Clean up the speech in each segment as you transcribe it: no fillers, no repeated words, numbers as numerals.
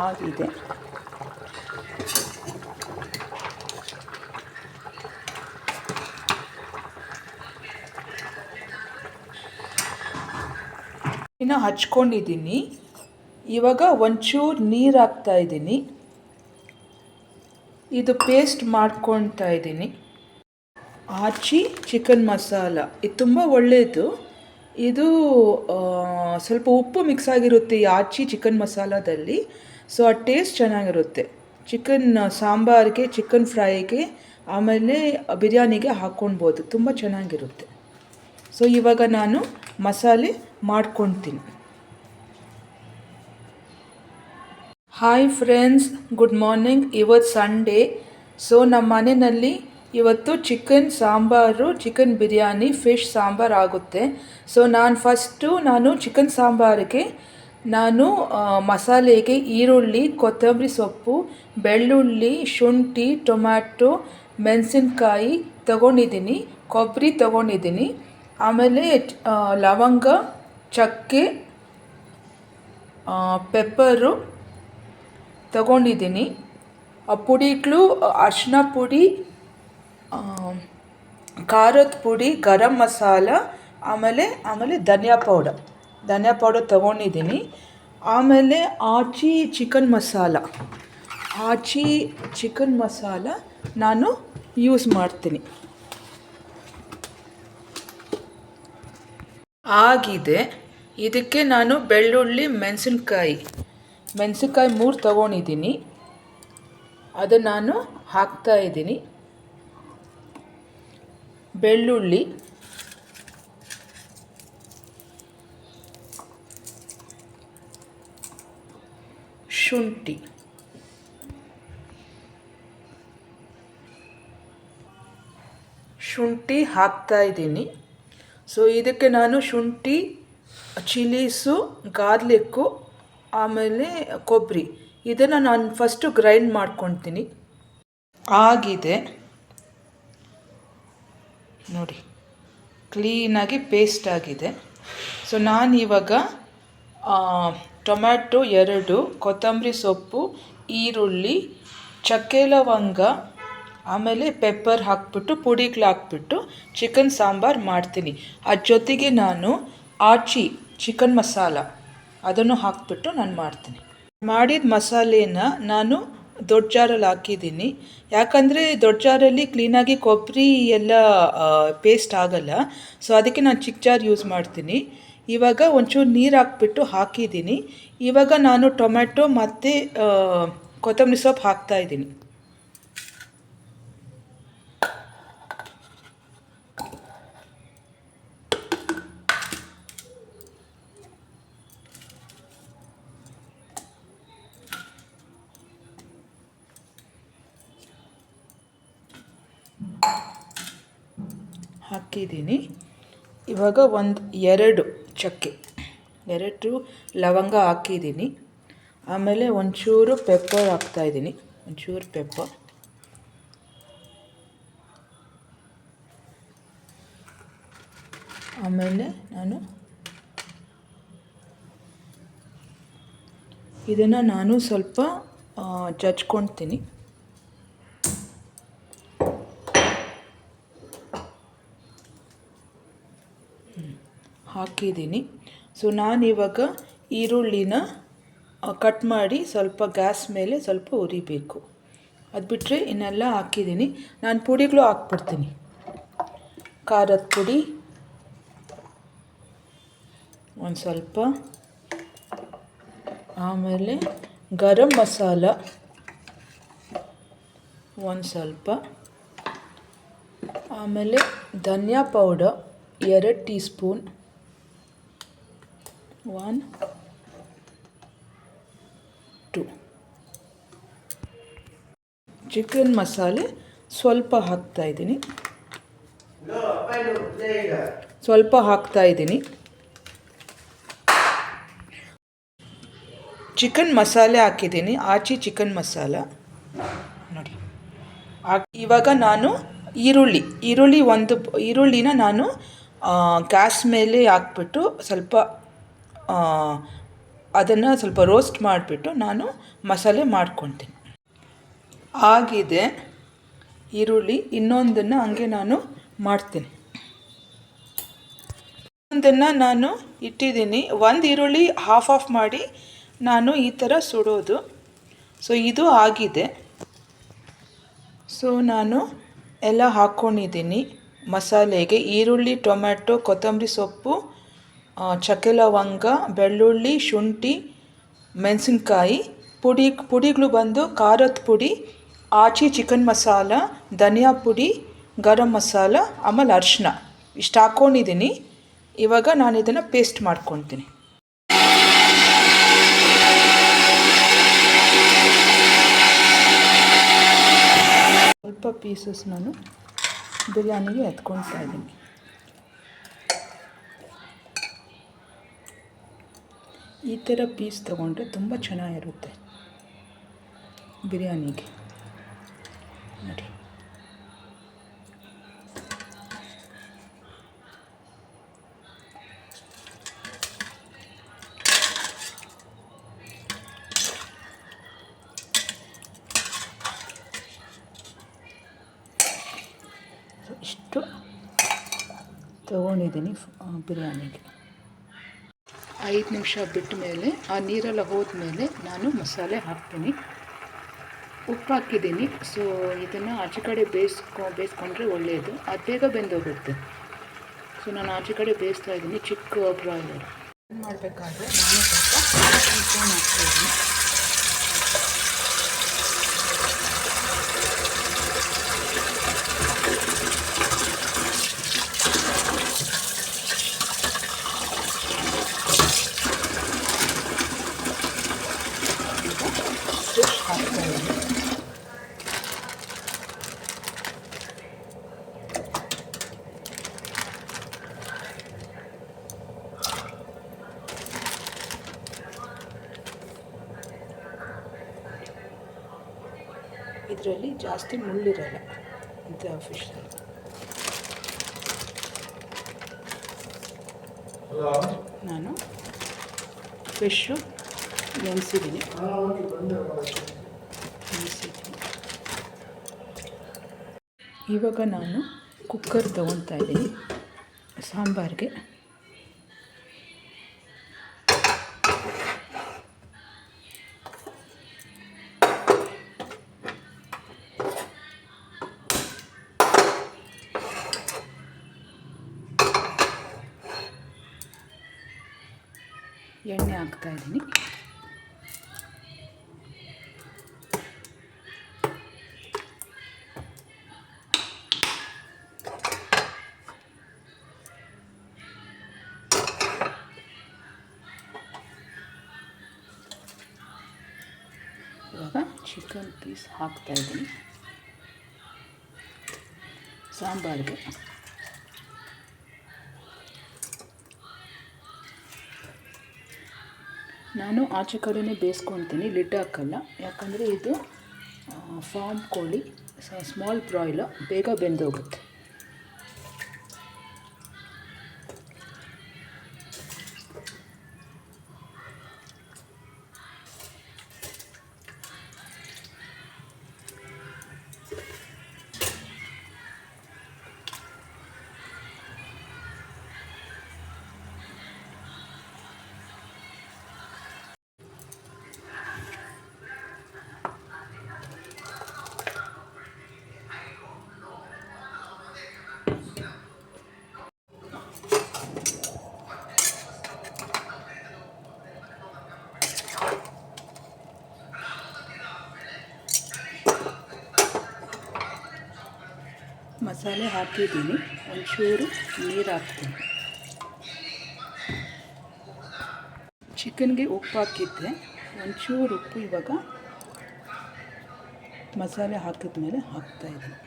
ಆಗಿದೆ. ಇನ್ನು ಹಚ್ಕೊಂಡಿದ್ದೀನಿ. ಇವಾಗ ಒಂಚೂರು ನೀರು ಹಾಕ್ತಾ ಇದ್ದೀನಿ. ಇದು ಪೇಸ್ಟ್ ಮಾಡ್ಕೊಳ್ತಾ ಇದ್ದೀನಿ. ಆಚಿ ಚಿಕನ್ ಮಸಾಲ ಇದು ತುಂಬ ಒಳ್ಳೆಯದು. ಇದು ಸ್ವಲ್ಪ ಉಪ್ಪು ಮಿಕ್ಸ್ ಆಗಿರುತ್ತೆ ಈ ಆಚಿ ಚಿಕನ್ ಮಸಾಲದಲ್ಲಿ. ಸೊ ಆ ಟೇಸ್ಟ್ ಚೆನ್ನಾಗಿರುತ್ತೆ. ಚಿಕನ್ ಸಾಂಬಾರಿಗೆ, ಚಿಕನ್ ಫ್ರೈಗೆ, ಆಮೇಲೆ ಬಿರಿಯಾನಿಗೆ ಹಾಕ್ಕೊಳ್ಬೋದು. ತುಂಬ ಚೆನ್ನಾಗಿರುತ್ತೆ. ಸೊ ಇವಾಗ ನಾನು ಮಸಾಲೆ ಮಾಡ್ಕೊಳ್ತೀನಿ. Hi friends, good morning. ಇವತ್ತು ಸಂಡೇ. ಸೊ ನಮ್ಮ ಮನೆಯಲ್ಲಿ ಇವತ್ತು chicken sambar, chicken biryani, fish sambar ಆಗುತ್ತೆ. ಸೊ ನಾನು ಚಿಕನ್ ಸಾಂಬಾರಿಗೆ ಮಸಾಲೆಗೆ ಈರುಳ್ಳಿ, ಕೊತ್ತಂಬರಿ ಸೊಪ್ಪು, ಬೆಳ್ಳುಳ್ಳಿ, ಶುಂಠಿ, ಟೊಮ್ಯಾಟೊ, ಮೆಣಸಿನ್ಕಾಯಿ ತಗೊಂಡಿದ್ದೀನಿ, ಕೊಬ್ಬರಿ ತಗೊಂಡಿದ್ದೀನಿ, ಆಮೇಲೆ ಲವಂಗ, ಚಕ್ಕೆ, ಪೆಪ್ಪರು ತಗೊಂಡಿದ್ದೀನಿ. ಪುಡಿಗಳು ಅರಿಶಿನ ಪುಡಿ, ಖಾರದ ಪುಡಿ, ಗರಂ ಮಸಾಲ, ಆಮೇಲೆ ಧನಿಯಾ ಪೌಡರ್ ತಗೊಂಡಿದ್ದೀನಿ. ಆಮೇಲೆ ಆಚಿ ಚಿಕನ್ ಮಸಾಲ ನಾನು ಯೂಸ್ ಮಾಡ್ತೀನಿ. ಆಗಿದೆ. ಇದಕ್ಕೆ ನಾನು ಬೆಳ್ಳುಳ್ಳಿ, ಮೆಣಸಿನ್ಕಾಯಿ 3 ತಗೊಂಡಿದ್ದೀನಿ. ಅದು ನಾನು ಹಾಕ್ತಾ ಇದ್ದೀನಿ. ಬೆಳ್ಳುಳ್ಳಿ, ಶುಂಠಿ ಹಾಕ್ತಾ ಇದ್ದೀನಿ. ಸೊ ಇದಕ್ಕೆ ನಾನು ಶುಂಠಿ, ಚಿಲ್ಲೀಸು, ಗಾರ್ಲಿಕ್ಕು, ಆಮೇಲೆ ಕೊಬ್ಬರಿ ಇದನ್ನು ನಾನು ಫಸ್ಟು ಗ್ರೈಂಡ್ ಮಾಡ್ಕೊಳ್ತೀನಿ. ಆಗಿದೆ ನೋಡಿ, ಕ್ಲೀನಾಗಿ ಪೇಸ್ಟ್ ಆಗಿದೆ. ಸೊ ನಾನಿವಾಗ ಟೊಮ್ಯಾಟೊ 2, ಕೊತ್ತಂಬರಿ ಸೊಪ್ಪು, ಈರುಳ್ಳಿ, ಚಕ್ಕೆ ಲವಂಗ, ಆಮೇಲೆ ಪೆಪ್ಪರ್ ಹಾಕ್ಬಿಟ್ಟು, ಪುಡಿಗಳು ಹಾಕ್ಬಿಟ್ಟು ಚಿಕನ್ ಸಾಂಬಾರು ಮಾಡ್ತೀನಿ. ಅದ್ರ ಜೊತೆಗೆ ನಾನು ಆಚಿ ಚಿಕನ್ ಮಸಾಲ ಅದನ್ನು ಹಾಕ್ಬಿಟ್ಟು ನಾನು ಮಾಡ್ತೀನಿ. ಮಾಡಿದ ಮಸಾಲೆನ ನಾನು ದೊಡ್ಡ ಜಾರಲ್ಲಿ ಹಾಕಿದ್ದೀನಿ. ಯಾಕಂದರೆ ದೊಡ್ಡ ಜಾರಲ್ಲಿ ಕ್ಲೀನಾಗಿ ಕೊಬ್ಬರಿ ಎಲ್ಲ ಪೇಸ್ಟ್ ಆಗಲ್ಲ. ಸೊ ಅದಕ್ಕೆ ನಾನು ಚಿಕ್ಕ ಜಾರ್ ಯೂಸ್ ಮಾಡ್ತೀನಿ. ಇವಾಗ ಒಂಚೂರು ನೀರು ಹಾಕಿದ್ದೀನಿ. ಇವಾಗ ನಾನು ಟೊಮ್ಯಾಟೊ ಮತ್ತು ಕೊತ್ತಂಬರಿ ಸೊಪ್ಪು ಹಾಕ್ತಾಯಿದ್ದೀನಿ. ಇವಾಗ 2 ಚಕ್ಕೆ, 2 ಲವಂಗ ಹಾಕಿದ್ದೀನಿ. ಆಮೇಲೆ ಒಂಚೂರು ಪೆಪ್ಪರ್ ಹಾಕ್ತಾಯಿದ್ದೀನಿ, ಆಮೇಲೆ ನಾನು ಇದನ್ನು ಸ್ವಲ್ಪ ಜಜ್ಕೊಳ್ತೀನಿ. ಹಾಕಿದ್ದೀನಿ. ಸೊ ನಾನಿವಾಗ ಈರುಳ್ಳಿನ ಕಟ್ ಮಾಡಿ ಸ್ವಲ್ಪ ಗ್ಯಾಸ್ ಮೇಲೆ ಸ್ವಲ್ಪ ಉರಿಬೇಕು. ಅದು ಬಿಟ್ಟರೆ ಇನ್ನೆಲ್ಲ ಹಾಕಿದ್ದೀನಿ. ನಾನು ಪುಡಿಗಳು ಹಾಕ್ಬಿಡ್ತೀನಿ. ಖಾರದ ಪುಡಿ ಒಂದು ಸ್ವಲ್ಪ, ಆಮೇಲೆ ಗರಂ ಮಸಾಲ ಒಂದು ಸ್ವಲ್ಪ, ಆಮೇಲೆ ಧನಿಯಾ ಪೌಡರ್ 2 ಟೀ ಸ್ಪೂನ್, 1, 2 ಚಿಕನ್ ಮಸಾಲೆ ಸ್ವಲ್ಪ ಹಾಕ್ತಾಯಿದ್ದೀನಿ. ಚಿಕನ್ ಮಸಾಲೆ ಹಾಕಿದ್ದೀನಿ, ಆಚಿ ಚಿಕನ್ ಮಸಾಲ ನೋಡಿ. ಇವಾಗ ನಾನು ಈರುಳ್ಳಿನ ನಾನು ಗ್ಯಾಸ್ ಮೇಲೆ ಹಾಕ್ಬಿಟ್ಟು ಸ್ವಲ್ಪ ಅದನ್ನು ಸ್ವಲ್ಪ ರೋಸ್ಟ್ ಮಾಡಿಬಿಟ್ಟು ನಾನು ಮಸಾಲೆ ಮಾಡ್ಕೊತೀನಿ. ಆಗಿದೆ ಈರುಳ್ಳಿ, ಇನ್ನೊಂದನ್ನು ಹಂಗೆ ನಾನು ಮಾಡ್ತೀನಿ. ಒಂದನ್ನು ನಾನು ಇಟ್ಟಿದ್ದೀನಿ. ಒಂದು ಈರುಳ್ಳಿ ಹಾಫ್ ಮಾಡಿ ನಾನು ಈ ಥರ ಸುಡೋದು. ಸೊ ಇದು ಆಗಿದೆ. ಸೊ ನಾನು ಎಲ್ಲ ಹಾಕ್ಕೊಂಡಿದ್ದೀನಿ ಮಸಾಲೆಗೆ. ಈರುಳ್ಳಿ, ಟೊಮ್ಯಾಟೊ, ಕೊತ್ತಂಬರಿ ಸೊಪ್ಪು, ಚಕ್ಕೆ ಲವಂಗ, ಬೆಳ್ಳುಳ್ಳಿ, ಶುಂಠಿ, ಮೆಣಸಿನ್ಕಾಯಿ ಪುಡಿಗಳು ಬಂದು ಖಾರದ ಪುಡಿ, ಆಚಿ ಚಿಕನ್ ಮಸಾಲ, ಧನಿಯಾ ಪುಡಿ, ಗರಂ ಮಸಾಲ, ಆಮೇಲೆ ಅರಿಶಿನ ಇಷ್ಟು ಹಾಕ್ಕೊಂಡಿದ್ದೀನಿ. ಇವಾಗ ನಾನು ಇದನ್ನು ಪೇಸ್ಟ್ ಮಾಡ್ಕೊತೀನಿ. ಸ್ವಲ್ಪ ಪೀಸಸ್ ನಾನು ಬಿರಿಯಾನಿಗೆ ಎತ್ಕೊಳ್ತಾ ಇದ್ದೀನಿ. ಈ ಥರ ಪೀಸ್ ತೊಗೊಂಡ್ರೆ ತುಂಬ ಚೆನ್ನಾಗಿರುತ್ತೆ ಬಿರಿಯಾನಿಗೆ. ನೋಡಿ, ಇಷ್ಟು ತೊಗೊಂಡಿದ್ದೀನಿ ಬಿರಿಯಾನಿಗೆ. 5 ನಿಮಿಷ ಬಿಟ್ಟ ಮೇಲೆ ಆ ನೀರೆಲ್ಲ ಹೋದ್ಮೇಲೆ ನಾನು ಮಸಾಲೆ ಹಾಕ್ತೀನಿ. ಉಪ್ಪು ಹಾಕಿದ್ದೀನಿ. ಸೊ ಇದನ್ನು ಆಚೆ ಕಡೆ ಬೇಯಿಸ್ಕೊಂಡ್ರೆ ಒಳ್ಳೆಯದು, ಅದು ಬೇಗ ಬೆಂದೋಗುತ್ತೆ. ಸೊ ನಾನು ಆಚೆ ಕಡೆ ಬೇಯಿಸ್ತಾ ಇದ್ದೀನಿ. ಚಿಕ್ಕ ಬ್ರಾಯ್ಲರ್ ಮಾಡಬೇಕಾದ್ರೆ ನಾನು ಸ್ವಲ್ಪ ಸ್ಪೂನ್ ಹಾಕ್ತಾಯಿದ್ದೀನಿ. ಇದರಲ್ಲಿ ಜಾಸ್ತಿ ಮುಳ್ಳಿರಲ್ಲ ಇಂಥ ಫಿಶಲ್ಲಿ. ನಾನು ಫಿಶ್ಶು ನೆನೆಸಿದ್ದೀನಿ. ಇವಾಗ ನಾನು ಕುಕ್ಕರ್ ತೊಗೊತಾ ಇದ್ದೀನಿ ಸಾಂಬಾರಿಗೆ. ಎಣ್ಣೆ ಹಾಕ್ತಾಯಿದ್ದೀನಿ. ಇವಾಗ ಚಿಕನ್ ಪೀಸ್ ಹಾಕ್ತಾಯಿದ್ದೀನಿ ಸಾಂಬಾರಿಗೆ. ನಾನು ಆಚೆ ಕಡೆನೇ ಬೇಯಿಸ್ಕೊತೀನಿ, ಲಿಡ್ ಹಾಕಲ್ಲ. ಯಾಕಂದರೆ ಇದು ಫಾರ್ಮ್ ಕೋಳಿ, ಸ್ಮಾಲ್ ಬ್ರಾಯ್ಲರ್, ಬೇಗ ಬೆಂದೋಗುತ್ತೆ. ಮಸಾಲೆ ಹಾಕಿದ್ದೀನಿ, ಒಂಚೂರು ನೀರು ಹಾಕ್ತೀನಿ. ಚಿಕನ್ಗೆ ಉಪ್ಪು ಹಾಕಿದ್ದೆ, ಒಂಚೂರು ಉಪ್ಪು ಇವಾಗ ಮಸಾಲೆ ಹಾಕಿದ ಮೇಲೆ ಹಾಕ್ತಾಯಿದ್ದೀನಿ.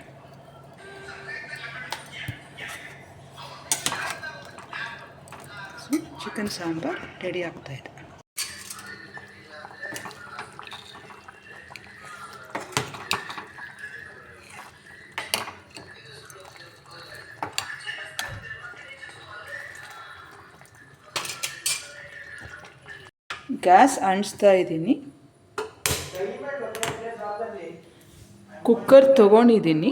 ಸೊ ಚಿಕನ್ ಸಾಂಬಾರು ರೆಡಿ ಆಗ್ತಾಯಿದೆ. ಗ್ಯಾಸ್ ಅಂಟಿಸ್ತಾ ಇದ್ದೀನಿ. ಕುಕ್ಕರ್ ತೊಗೊಂಡಿದ್ದೀನಿ.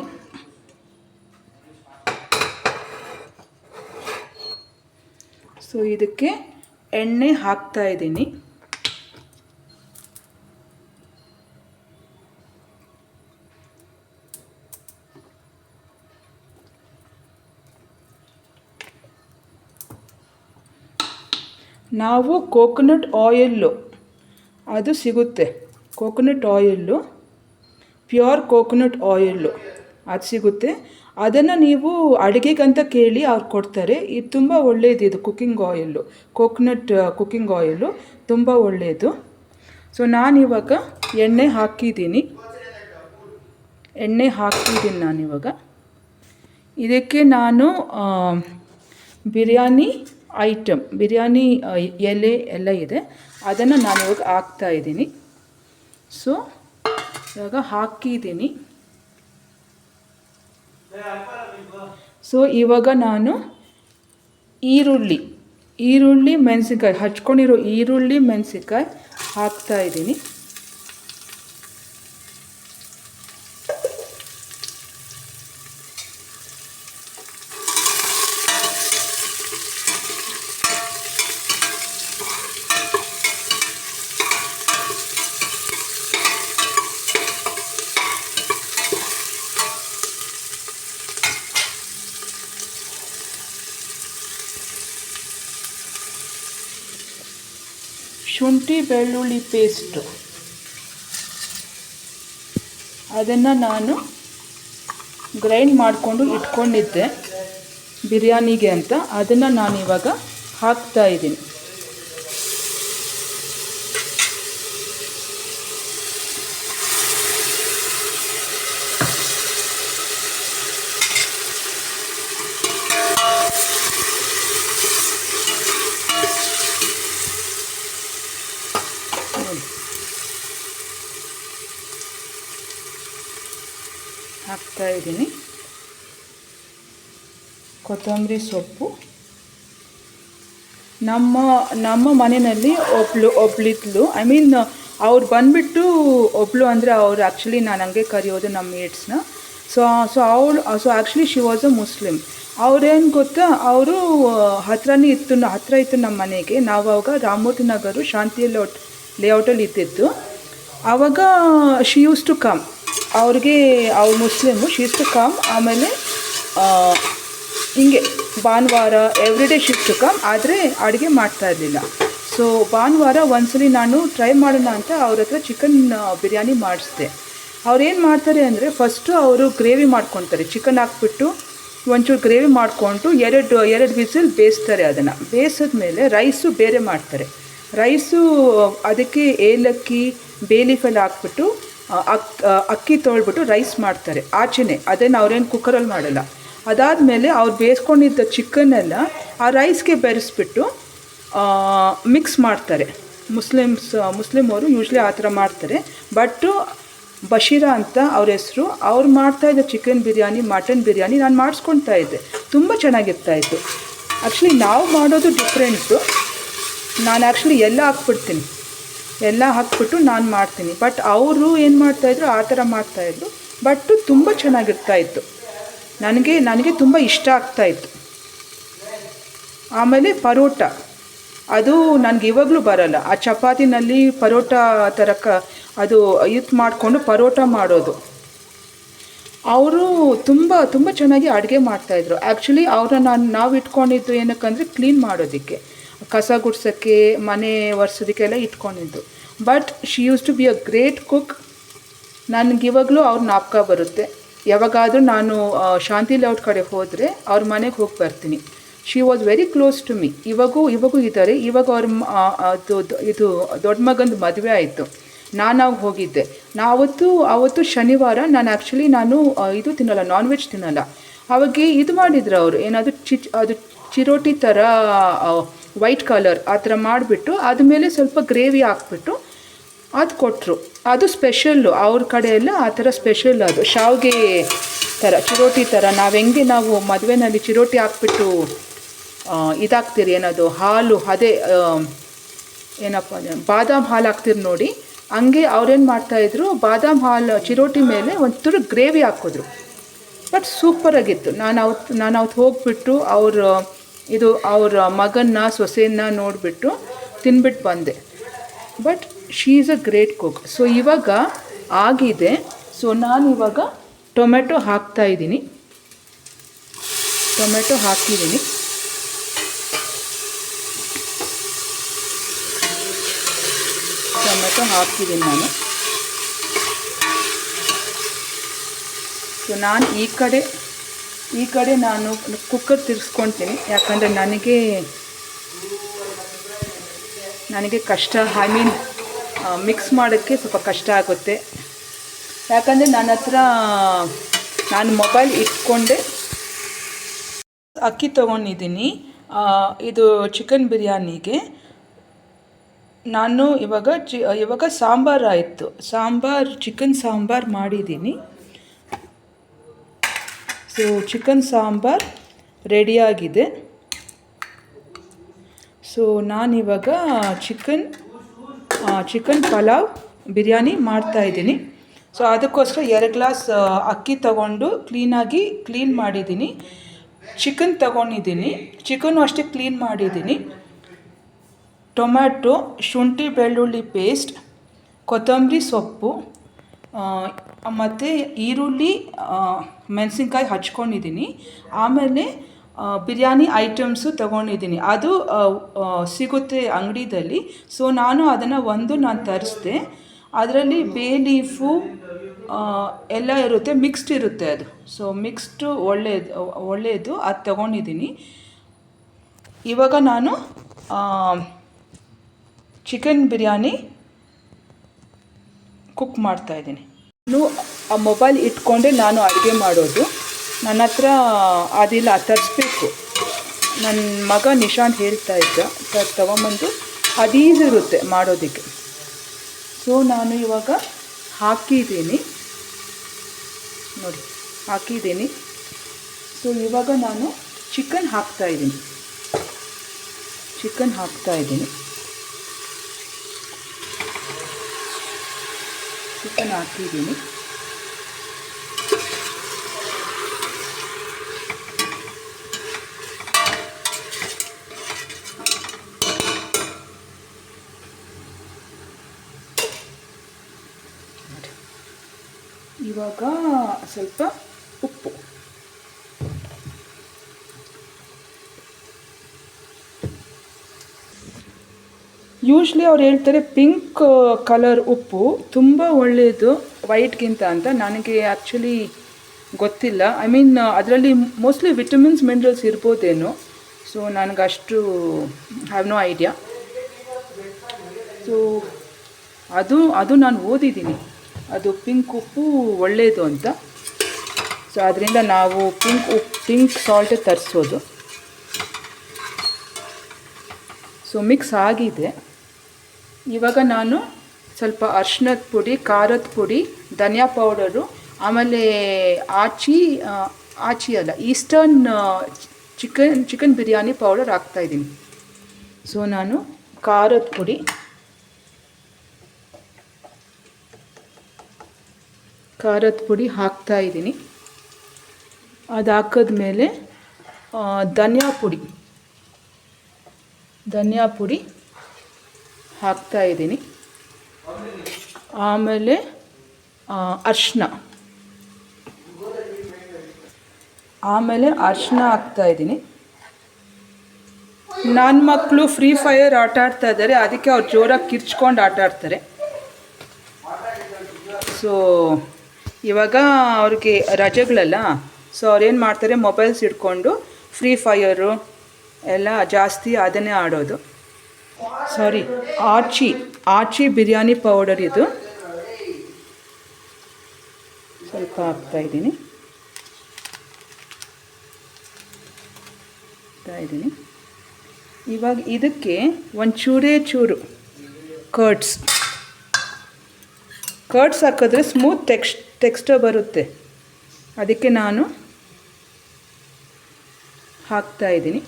ಸೊ ಇದಕ್ಕೆ ಎಣ್ಣೆ ಹಾಕ್ತಾ ಇದ್ದೀನಿ. ನಾವು ಕೋಕೋನಟ್ ಆಯಿಲ್ಲು ಅದು ಸಿಗುತ್ತೆ, coconut oil, pure coconut oil ಅದು ಸಿಗುತ್ತೆ. ಅದನ್ನು ನೀವು ಅಡುಗೆಗಂತ ಕೇಳಿ ಅವ್ರು ಕೊಡ್ತಾರೆ. ಇದು ತುಂಬ ಒಳ್ಳೆಯದು, ಇದು cooking oil, coconut cooking oil ತುಂಬ ಒಳ್ಳೆಯದು. ಸೊ ನಾನಿವಾಗ ಎಣ್ಣೆ ಹಾಕಿದ್ದೀನಿ ನಾನಿವಾಗ. ಇದಕ್ಕೆ ನಾನು ಬಿರಿಯಾನಿ ಐಟಮ್, ಬಿರಿಯಾನಿ ಎಲೆ ಎಲ್ಲ ಇದೆ, ಅದನ್ನು ನಾನಿವಾಗ ಹಾಕ್ತಾಯಿದ್ದೀನಿ. ಸೊ ಇವಾಗ ಹಾಕಿದ್ದೀನಿ. ಸೊ ಇವಾಗ ನಾನು ಈರುಳ್ಳಿ ಮೆಣಸಿನ್ಕಾಯಿ, ಹಚ್ಕೊಂಡಿರೋ ಈರುಳ್ಳಿ ಮೆಣಸಿನ್ಕಾಯಿ ಹಾಕ್ತಾಯಿದ್ದೀನಿ. ಶುಂಠಿ ಬೆಳ್ಳುಳ್ಳಿ ಪೇಸ್ಟು ಅದನ್ನು ನಾನು ಗ್ರೈಂಡ್ ಮಾಡಿಕೊಂಡು ಇಟ್ಕೊಂಡಿದ್ದೆ ಬಿರಿಯಾನಿಗೆ ಅಂತ, ಅದನ್ನು ನಾನಿವಾಗ ಹಾಕ್ತಾಯಿದ್ದೀನಿ. ಹಾಕ್ತಾಯಿದ್ದೀನಿ ಕೊತ್ತಂಬರಿ ಸೊಪ್ಪು. ನಮ್ಮ ಮನೆಯಲ್ಲಿ ಒಬ್ಳಿದ್ಲು, ಅವ್ರು ಬಂದುಬಿಟ್ಟು ಒಬ್ಳು ಅಂದರೆ ಅವ್ರು ಆ್ಯಕ್ಚುಲಿ ನಾನು ಹಂಗೆ ಕರೆಯೋದು ನಮ್ಮ ಮೇಟ್ಸ್ನ. So actually she was a Muslim. ಅವ್ರೇನು ಗೊತ್ತಾ, ಅವರು ಹತ್ರ ಇತ್ತು ನಮ್ಮ ಮನೆಗೆ. ನಾವು ಆವಾಗ ರಾಮಮೂರ್ತಿ ನಗರ ಶಾಂತಿ ಲೇಔಟಲ್ಲಿ ಇದ್ದಿದ್ದು. ಆವಾಗ ಶಿ ಯೂಸ್ ಟು ಕಮ್, ಅವ್ರು Muslim, she used to come. ಆಮೇಲೆ ಹಿಂಗೆ ಭಾನುವಾರ everyday she used to come, ಆದರೆ ಅಡುಗೆ ಮಾಡ್ತಾ ಇರಲಿಲ್ಲ. ಸೊ ಭಾನುವಾರ ಒಂದ್ಸಲಿ ನಾನು ಟ್ರೈ ಮಾಡೋಣ ಅಂತ ಅವ್ರ ಹತ್ರ ಚಿಕನ್ ಬಿರಿಯಾನಿ ಮಾಡಿಸಿದೆ. ಅವ್ರೇನು ಮಾಡ್ತಾರೆ ಅಂದರೆ, ಫಸ್ಟು ಅವರು ಗ್ರೇವಿ ಮಾಡ್ಕೊತಾರೆ, ಚಿಕನ್ ಹಾಕ್ಬಿಟ್ಟು ಒಂಚೂರು ಗ್ರೇವಿ ಮಾಡಿಕೊಂಡು ಎರಡು ವಿಸಿಲ್ ಬೇಯಿಸ್ತಾರೆ. ಅದನ್ನು ಬೇಯಿಸಿದ್ಮೇಲೆ ರೈಸು ಬೇರೆ ಮಾಡ್ತಾರೆ. ರೈಸು ಅದಕ್ಕೆ ಏಲಕ್ಕಿ ಬೇಲೀಫೆಲ್ಲ ಹಾಕ್ಬಿಟ್ಟು ಅಕ್ಕಿ ತೊಳ್ಬಿಟ್ಟು ರೈಸ್ ಮಾಡ್ತಾರೆ ಆಚೆನೆ, ಅದನ್ನು ಅವ್ರೇನು ಕುಕ್ಕರಲ್ಲಿ ಮಾಡಲ್ಲ. ಅದಾದಮೇಲೆ ಅವ್ರು ಬೇಯಿಸ್ಕೊಂಡಿದ್ದ ಚಿಕನ್ನೆಲ್ಲ ಆ ರೈಸ್ಗೆ ಬೆರೆಸ್ಬಿಟ್ಟು ಮಿಕ್ಸ್ ಮಾಡ್ತಾರೆ. ಮುಸ್ಲಿಮವರು ಯೂಶ್ವಲಿ ಆ ಥರ ಮಾಡ್ತಾರೆ. ಬಟ್ಟು ಬಶೀರಾ ಅಂತ ಅವ್ರ ಹೆಸರು, ಅವ್ರು ಮಾಡ್ತಾಯಿದ್ದ ಚಿಕನ್ ಬಿರಿಯಾನಿ, ಮಟನ್ ಬಿರಿಯಾನಿ ನಾನು ಮಾಡಿಸ್ಕೊಳ್ತಾ ಇದ್ದೆ, ತುಂಬ ಚೆನ್ನಾಗಿರ್ತಾಯಿತ್ತು. ಆ್ಯಕ್ಚುಲಿ ನಾವು ಮಾಡೋದು ಡಿಫ್ರೆಂಟು. ನಾನು ಆ್ಯಕ್ಚುಲಿ ಎಲ್ಲ ಹಾಕ್ಬಿಟ್ಟು ನಾನು ಮಾಡ್ತೀನಿ. ಬಟ್ ಅವರು ಏನು ಮಾಡ್ತಾಯಿದ್ರು, ಆ ಥರ ಮಾಡ್ತಾಯಿದ್ರು. ಬಟ್ಟು ತುಂಬ ಚೆನ್ನಾಗಿರ್ತಾಯಿತ್ತು, ನನಗೆ ತುಂಬ ಇಷ್ಟ ಆಗ್ತಾಯಿತ್ತು. ಆಮೇಲೆ ಪರೋಟ, ಅದು ನನಗೆ ಇವಾಗಲೂ ಬರಲ್ಲ. ಆ ಚಪಾತಿನಲ್ಲಿ ಪರೋಟ ಥರ ಅದು ಮಾಡಿಕೊಂಡು ಪರೋಟ ಮಾಡೋದು. ಅವರು ತುಂಬ ಚೆನ್ನಾಗಿ ಅಡುಗೆ ಮಾಡ್ತಾಯಿದ್ರು. ಆ್ಯಕ್ಚುಲಿ ಅವ್ರನ್ನ ನಾವು ಇಟ್ಕೊಂಡಿದ್ದು ಏನಕ್ಕಂದರೆ ಕ್ಲೀನ್ ಮಾಡೋದಕ್ಕೆ, ಕಸ ಗುಡ್ಸೋಕ್ಕೆ, ಮನೆ ಒರೆಸೋದಕ್ಕೆಲ್ಲ ಇಟ್ಕೊಂಡಿದ್ದು. But she used to be a great cook. ನನಗಿವಾಗಲೂ ಅವ್ರ ಜ್ಞಾಪಕ ಬರುತ್ತೆ. ಯಾವಾಗಾದರೂ ನಾನು ಶಾಂತಿ ಲೇಔಟ್ ಕಡೆ ಹೋದರೆ ಅವ್ರ ಮನೆಗೆ ಹೋಗಿ ಬರ್ತೀನಿ. She was very close to me. ಇವಾಗೂ ಇದ್ದಾರೆ. ಇವಾಗ ಅವ್ರ ಇದು ದೊಡ್ಡ ಮಗಂದು ಮದುವೆ ಆಯಿತು, ನಾನು ಹೋಗಿದ್ದೆ. ಅವತ್ತು ಶನಿವಾರ ನಾನು ಇದು ತಿನ್ನಲ್ಲ, ನಾನ್ ವೆಜ್ ತಿನ್ನಲ್ಲ. ಅವಾಗ ಇದು ಮಾಡಿದ್ರು ಅವರು, ಏನಾದರೂ ಅದು ಚಿರೋಟಿ ಥರ ವೈಟ್ ಕಲರ್ ಆ ಥರ ಮಾಡಿಬಿಟ್ಟು ಅದ್ಮೇಲೆ ಸ್ವಲ್ಪ ಗ್ರೇವಿ ಹಾಕ್ಬಿಟ್ಟು ಅದು ಕೊಟ್ಟರು. ಅದು ಸ್ಪೆಷಲ್ಲು ಅವ್ರ ಕಡೆ ಎಲ್ಲ, ಆ ಥರ ಸ್ಪೆಷಲ್. ಅದು ಶಾವಿಗೆ ಥರ, ಚಿರೋಟಿ ಥರ. ನಾವು ಮದುವೆನಲ್ಲಿ ಚಿರೋಟಿ ಹಾಕ್ಬಿಟ್ಟು ಇದಾಗ್ತೀರಿ, ಏನದು ಹಾಲು, ಅದೇ ಏನಪ್ಪ ಬಾದಾಮ್ ಹಾಲು ಹಾಕ್ತಿರು ನೋಡಿ, ಹಂಗೆ ಅವ್ರೇನು ಮಾಡ್ತಾಯಿದ್ರು, ಬಾದಾಮ್ ಹಾಲು ಚಿರೋಟಿ ಮೇಲೆ ಒಂಚೂರು ಗ್ರೇವಿ ಹಾಕಿದ್ರು. ಬಟ್ ಸೂಪರಾಗಿತ್ತು. ನಾನು ಅವತ್ತು ಹೋಗಿಬಿಟ್ಟು ಅವ್ರ ಮಗನ್ನ ಸೊಸೆಯನ್ನ ನೋಡಿಬಿಟ್ಟು ತಿನ್ಬಿಟ್ಟು ಬಂದೆ. But she is a great cook. So ಇವಾಗ ಆಗಿದೆ. ಸೊ ನಾನು ಇವಾಗ ಟೊಮೆಟೊ ಹಾಕ್ತಾಯಿದ್ದೀನಿ. ಟೊಮೆಟೊ ಹಾಕಿದ್ದೀನಿ. ನಾನು. ಸೊ ನಾನು ಈ ಕಡೆ ನಾನು ಕುಕ್ಕರ್ ತಿರ್ಸ್ಕೊತೀನಿ, ಯಾಕಂದರೆ ನನಗೆ ಕಷ್ಟ, ಐ ಮೀನ್ ಮಿಕ್ಸ್ ಮಾಡೋಕ್ಕೆ ಸ್ವಲ್ಪ ಕಷ್ಟ ಆಗುತ್ತೆ. ಯಾಕಂದರೆ ನಾನು ಮೊಬೈಲ್ ಇಟ್ಕೊಂಡೆ ಅಕ್ಕಿ ತೊಗೊಂಡಿದ್ದೀನಿ. ಇದು ಚಿಕನ್ ಬಿರಿಯಾನಿಗೆ. ನಾನು ಇವಾಗ ಸಾಂಬಾರು ಆಯಿತು. ಚಿಕನ್ ಸಾಂಬಾರು ಮಾಡಿದ್ದೀನಿ. ಸೊ ಚಿಕನ್ ಸಾಂಬಾರು ರೆಡಿಯಾಗಿದೆ. ಸೊ ನಾನಿವಾಗ ಚಿಕನ್ ಪಲಾವ್ ಬಿರಿಯಾನಿ ಮಾಡ್ತಾಯಿದ್ದೀನಿ. ಸೊ ಅದಕ್ಕೋಸ್ಕರ 2 ಗ್ಲಾಸ್ ಅಕ್ಕಿ ತಗೊಂಡು ಕ್ಲೀನ್ ಮಾಡಿದ್ದೀನಿ. ಚಿಕನ್ ತಗೊಂಡಿದ್ದೀನಿ. ಚಿಕನ್ನು ಅಷ್ಟೇ ಕ್ಲೀನ್ ಮಾಡಿದ್ದೀನಿ. ಟೊಮ್ಯಾಟೊ, ಶುಂಠಿ ಬೆಳ್ಳುಳ್ಳಿ ಪೇಸ್ಟ್, ಕೊತ್ತಂಬರಿ ಸೊಪ್ಪು ಮತ್ತು ಈರುಳ್ಳಿ, ಮೆಣಸಿನ್ಕಾಯಿ ಹಚ್ಕೊಂಡಿದ್ದೀನಿ. ಆಮೇಲೆ ಬಿರಿಯಾನಿ ಐಟಮ್ಸು ತೊಗೊಂಡಿದ್ದೀನಿ. ಅದು ಸಿಗುತ್ತೆ ಅಂಗಡಿಯಲ್ಲಿ. ಸೊ ನಾನು ತರಿಸಿದೆ. ಅದರಲ್ಲಿ ಬೇ ಲೀಫು ಎಲ್ಲ ಇರುತ್ತೆ, ಮಿಕ್ಸ್ಡ್ ಇರುತ್ತೆ ಅದು. ಸೊ ಮಿಕ್ಸ್ಡು ಒಳ್ಳೆಯದು, ಅದು ತೊಗೊಂಡಿದ್ದೀನಿ. ಇವಾಗ ನಾನು ಚಿಕನ್ ಬಿರಿಯಾನಿ ಕುಕ್ ಮಾಡ್ತಾಯಿದ್ದೀನಿ. ಆ ಮೊಬೈಲ್ ಇಟ್ಕೊಂಡೆ ನಾನು ಅಡುಗೆ ಮಾಡೋದು. ನನ್ನ ಹತ್ರ ಅದಿಲ್ಲ, ತರಿಸ್ಬೇಕು. ನನ್ನ ಮಗ ನಿಶಾಂತ್ ಹೇಳ್ತಾ ಇದ್ದ, ತೊಗೊಂಬಂದು ಅದು ಈಸಿ ಇರುತ್ತೆ ಮಾಡೋದಕ್ಕೆ. ಸೊ ನಾನು ಇವಾಗ ಹಾಕಿದ್ದೀನಿ ನೋಡಿ, ಹಾಕಿದ್ದೀನಿ. ಸೊ ಇವಾಗ ನಾನು ಚಿಕನ್ ಹಾಕ್ತಾಯಿದ್ದೀನಿ. ಚಿಕನ್ ಹಾಕಿದ್ದೀನಿ. ಇವಾಗ ಸ್ವಲ್ಪ ಉಪ್ಪು. ಯೂಶ್ವಲಿ ಅವ್ರು ಹೇಳ್ತಾರೆ ಪಿಂಕ್ ಕಲರ್ ಉಪ್ಪು ತುಂಬ ಒಳ್ಳೆಯದು ವೈಟ್ಗಿಂತ ಅಂತ. ನನಗೆ ಆ್ಯಕ್ಚುಲಿ ಗೊತ್ತಿಲ್ಲ. ಐ ಮೀನ್ ಅದರಲ್ಲಿ ಮೋಸ್ಟ್ಲಿ ವಿಟಮಿನ್ಸ್ ಮಿನರಲ್ಸ್ ಇರ್ಬೋದೇನೋ. ಸೊ ನನಗಷ್ಟು ಹ್ಯಾವ್ ನೋ ಐಡಿಯಾ. ಸೊ ಅದು ನಾನು ಓದಿದ್ದೀನಿ, ಅದು ಪಿಂಕ್ ಉಪ್ಪು ಒಳ್ಳೆಯದು ಅಂತ. ಸೊ ಅದರಿಂದ ನಾವು ಪಿಂಕ್ ಸಾಲ್ಟೇ ತರಿಸೋದು. ಸೊ ಮಿಕ್ಸ್ ಆಗಿದೆ. ಇವಾಗ ನಾನು ಸ್ವಲ್ಪ ಅರಿಶಿಣದ ಪುಡಿ, ಖಾರದ ಪುಡಿ, ಧನಿಯಾ ಪೌಡರು, ಆಮೇಲೆ ಈಸ್ಟರ್ನ್ ಚಿಕನ್ ಬಿರಿಯಾನಿ ಪೌಡರ್ ಹಾಕ್ತಾಯಿದ್ದೀನಿ. ಸೊ ನಾನು ಖಾರದ ಪುಡಿ ಹಾಕ್ತಾಯಿದ್ದೀನಿ. ಅದು ಹಾಕಿದ್ಮೇಲೆ ಧನಿಯಾ ಪುಡಿ ಹಾಕ್ತಾಯಿದ್ದೀನಿ. ಆಮೇಲೆ ಅರಿಶಿನ ಹಾಕ್ತಾಯಿದ್ದೀನಿ. ನನ್ನ ಮಕ್ಕಳು ಫ್ರೀ ಫೈರ್ ಆಟ ಆಡ್ತಾ ಇದ್ದಾರೆ, ಅದಕ್ಕೆ ಅವ್ರು ಜೋರಾಗಿ ಕಿರ್ಚ್ಕೊಂಡು ಆಟ ಆಡ್ತಾರೆ. ಸೊ ಇವಾಗ ಅವ್ರಿಗೆ ರಜೆಗಳಲ್ಲ, ಸೊ ಅವ್ರೇನು ಮಾಡ್ತಾರೆ, ಮೊಬೈಲ್ಸ್ ಹಿಡ್ಕೊಂಡು ಫ್ರೀ ಫೈರು ಎಲ್ಲ ಜಾಸ್ತಿ ಅದನ್ನೇ ಆಡೋದು. ಸಾರಿ, ಆಚಿ ಬಿರಿಯಾನಿ ಪೌಡರ್ ಇದು ಸ್ವಲ್ಪ ಹಾಕ್ತಾಯಿದ್ದೀನಿ. ಇವಾಗ ಇದಕ್ಕೆ ಚೂರು ಕರ್ಡ್ಸ್ ಹಾಕಿದ್ರೆ ಸ್ಮೂತ್ ಟೆಕ್ಸ್ಚರ್ ಬರುತ್ತೆ. ಅದಕ್ಕೆ ನಾನು ಹಾಕ್ತಾಯಿದ್ದೀನಿ.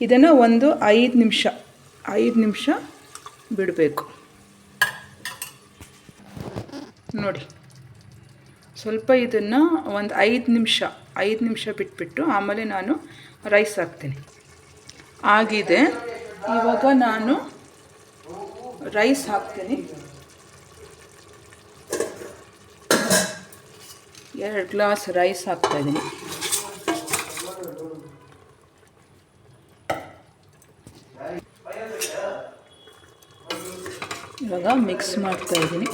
ಇದನ್ನು ಒಂದು 5 ನಿಮಿಷ ಬಿಡಬೇಕು. ನೋಡಿ, ಸ್ವಲ್ಪ ಇದನ್ನು ಒಂದು 5 ನಿಮಿಷ ಬಿಟ್ಬಿಟ್ಟು ಆಮೇಲೆ ನಾನು ರೈಸ್ ಹಾಕ್ತೀನಿ. ಆಗಿದೆ. ಇವಾಗ ನಾನು ರೈಸ್ ಹಾಕ್ತೀನಿ. 2 ಗ್ಲಾಸ್ ರೈಸ್ ಹಾಕ್ತಾಯಿದ್ದೀನಿ. ಇವಾಗ ಮಿಕ್ಸ್ ಮಾಡ್ತಾಯಿದ್ದೀನಿ.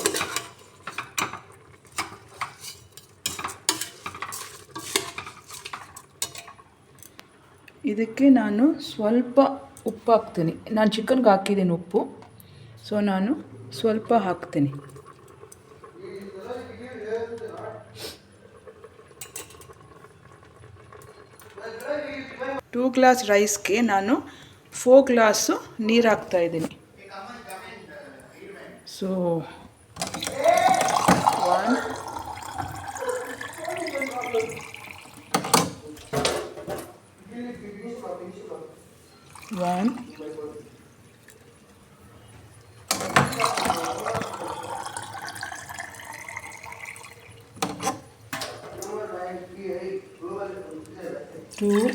ಇದಕ್ಕೆ ನಾನು ಸ್ವಲ್ಪ ಉಪ್ಪು ಹಾಕ್ತೀನಿ. ನಾನು ಚಿಕನ್ಗೆ ಹಾಕಿದ್ದೀನಿ ಉಪ್ಪು, ಸೊ ನಾನು ಸ್ವಲ್ಪ ಹಾಕ್ತೀನಿ. ಟೂ ಗ್ಲಾಸ್ ರೈಸ್ಗೆ ನಾನು 4 ಗ್ಲಾಸು ನೀರು ಹಾಕ್ತಾಯಿದ್ದೀನಿ. ಸೊ 1 2 3 4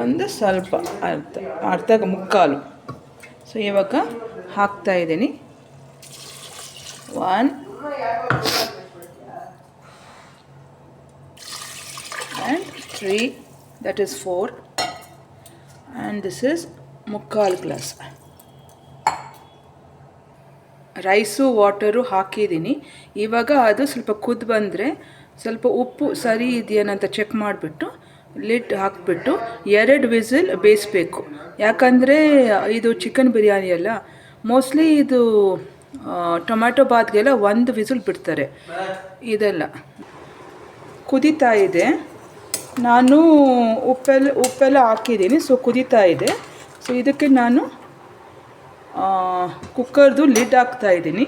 ಒಂದು ಸ್ವಲ್ಪ ಅರ್ಧ ಮುಕ್ಕಾಲು. ಸೊ ಇವಾಗ ಹಾಕ್ತಾಯಿದ್ದೀನಿ. 1 and 3, that is 4, and this is ಮುಕ್ಕಾಲು ಗ್ಲಾಸ್. ರೈಸು ವಾಟರು ಹಾಕಿದ್ದೀನಿ. ಇವಾಗ ಅದು ಸ್ವಲ್ಪ ಕುದ್ದು ಬಂದರೆ ಸ್ವಲ್ಪ ಉಪ್ಪು ಸರಿ ಇದೆಯೇನಂತ ಚೆಕ್ ಮಾಡಿಬಿಟ್ಟು ಲಿಡ್ ಹಾಕಿಬಿಟ್ಟು 2 ವಿಸಿಲ್ ಬೇಯಿಸ್ಬೇಕು. ಯಾಕಂದರೆ ಇದು ಚಿಕನ್ ಬಿರಿಯಾನಿ ಅಲ್ಲ, ಮೋಸ್ಟ್ಲಿ ಇದು ಟೊಮ್ಯಾಟೊ ಬಾತ್ಗೆಲ್ಲ 1 ವಿಸಿಲ್ ಬಿಡ್ತಾರೆ. ಇದೆಲ್ಲ ಕುದೀತಾ ಇದೆ. ನಾನು ಉಪ್ಪೆಲ್ಲ ಹಾಕಿದ್ದೀನಿ. ಸೊ ಕುದೀತಾ ಇದೆ. ಸೊ ಇದಕ್ಕೆ ನಾನು ಕುಕ್ಕರ್ದು ಲಿಡ್ ಹಾಕ್ತಾಯಿದ್ದೀನಿ.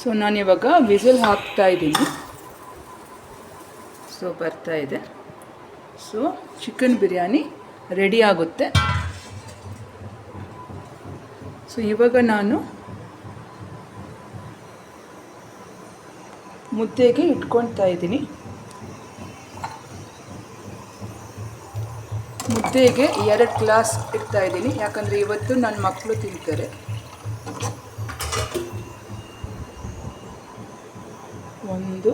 ಸೊ ನಾನಿವಾಗ ವಿಸಿಲ್ ಹಾಕ್ತಾಯಿದ್ದೀನಿ. ಸೊ ಬರ್ತಾಯಿದೆ. ಸೊ ಚಿಕನ್ ಬಿರಿಯಾನಿ ರೆಡಿ ಆಗುತ್ತೆ. ಸೊ ಇವಾಗ ನಾನು ಮುದ್ದೆಗೆ ಇಟ್ಕೊಳ್ತಾ ಇದ್ದೀನಿ. ಮುದ್ದೆಗೆ 2 ಗ್ಲಾಸ್ ಇಡ್ತಾಯಿದ್ದೀನಿ. ಯಾಕಂದರೆ ಇವತ್ತು ನನ್ನ ಮಕ್ಕಳು ತಿಂತಾರೆ. 1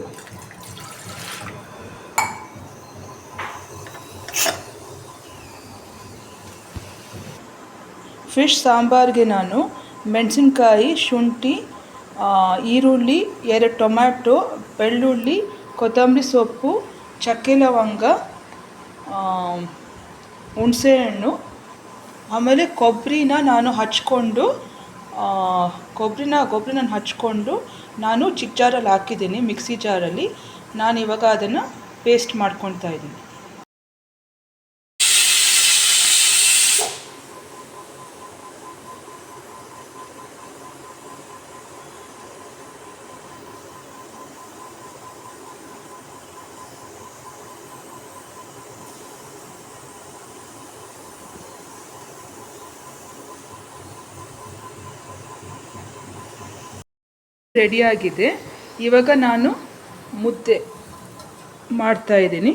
ಫಿಶ್ ಸಾಂಬಾರಿಗೆ ನಾನು ಮೆಣಸಿನ್ಕಾಯಿ, ಶುಂಠಿ, ಈರುಳ್ಳಿ, 2 ಟೊಮ್ಯಾಟೊ, ಬೆಳ್ಳುಳ್ಳಿ, ಕೊತ್ತಂಬರಿ ಸೊಪ್ಪು, ಚಕ್ಕೆ ಲವಂಗ, ಹುಣಸೆಹಣ್ಣು, ಆಮೇಲೆ ಕೊಬ್ಬರಿನ ನಾನು ಹಚ್ಕೊಂಡು ನಾನು ಚಿಕ್ಕ ಜಾರಲ್ಲಿ ಹಾಕಿದ್ದೀನಿ, ಮಿಕ್ಸಿ ಜಾರಲ್ಲಿ. ನಾನು ಇವಾಗ ಅದನ್ನು ಪೇಸ್ಟ್ ಮಾಡ್ಕೊಳ್ತಾ ಇದ್ದೀನಿ. ರೆಡಿಯಾಗಿದೆ. ಇವಾಗ ನಾನು ಮುದ್ದೆ ಮಾಡ್ತಾ ಇದ್ದೀನಿ.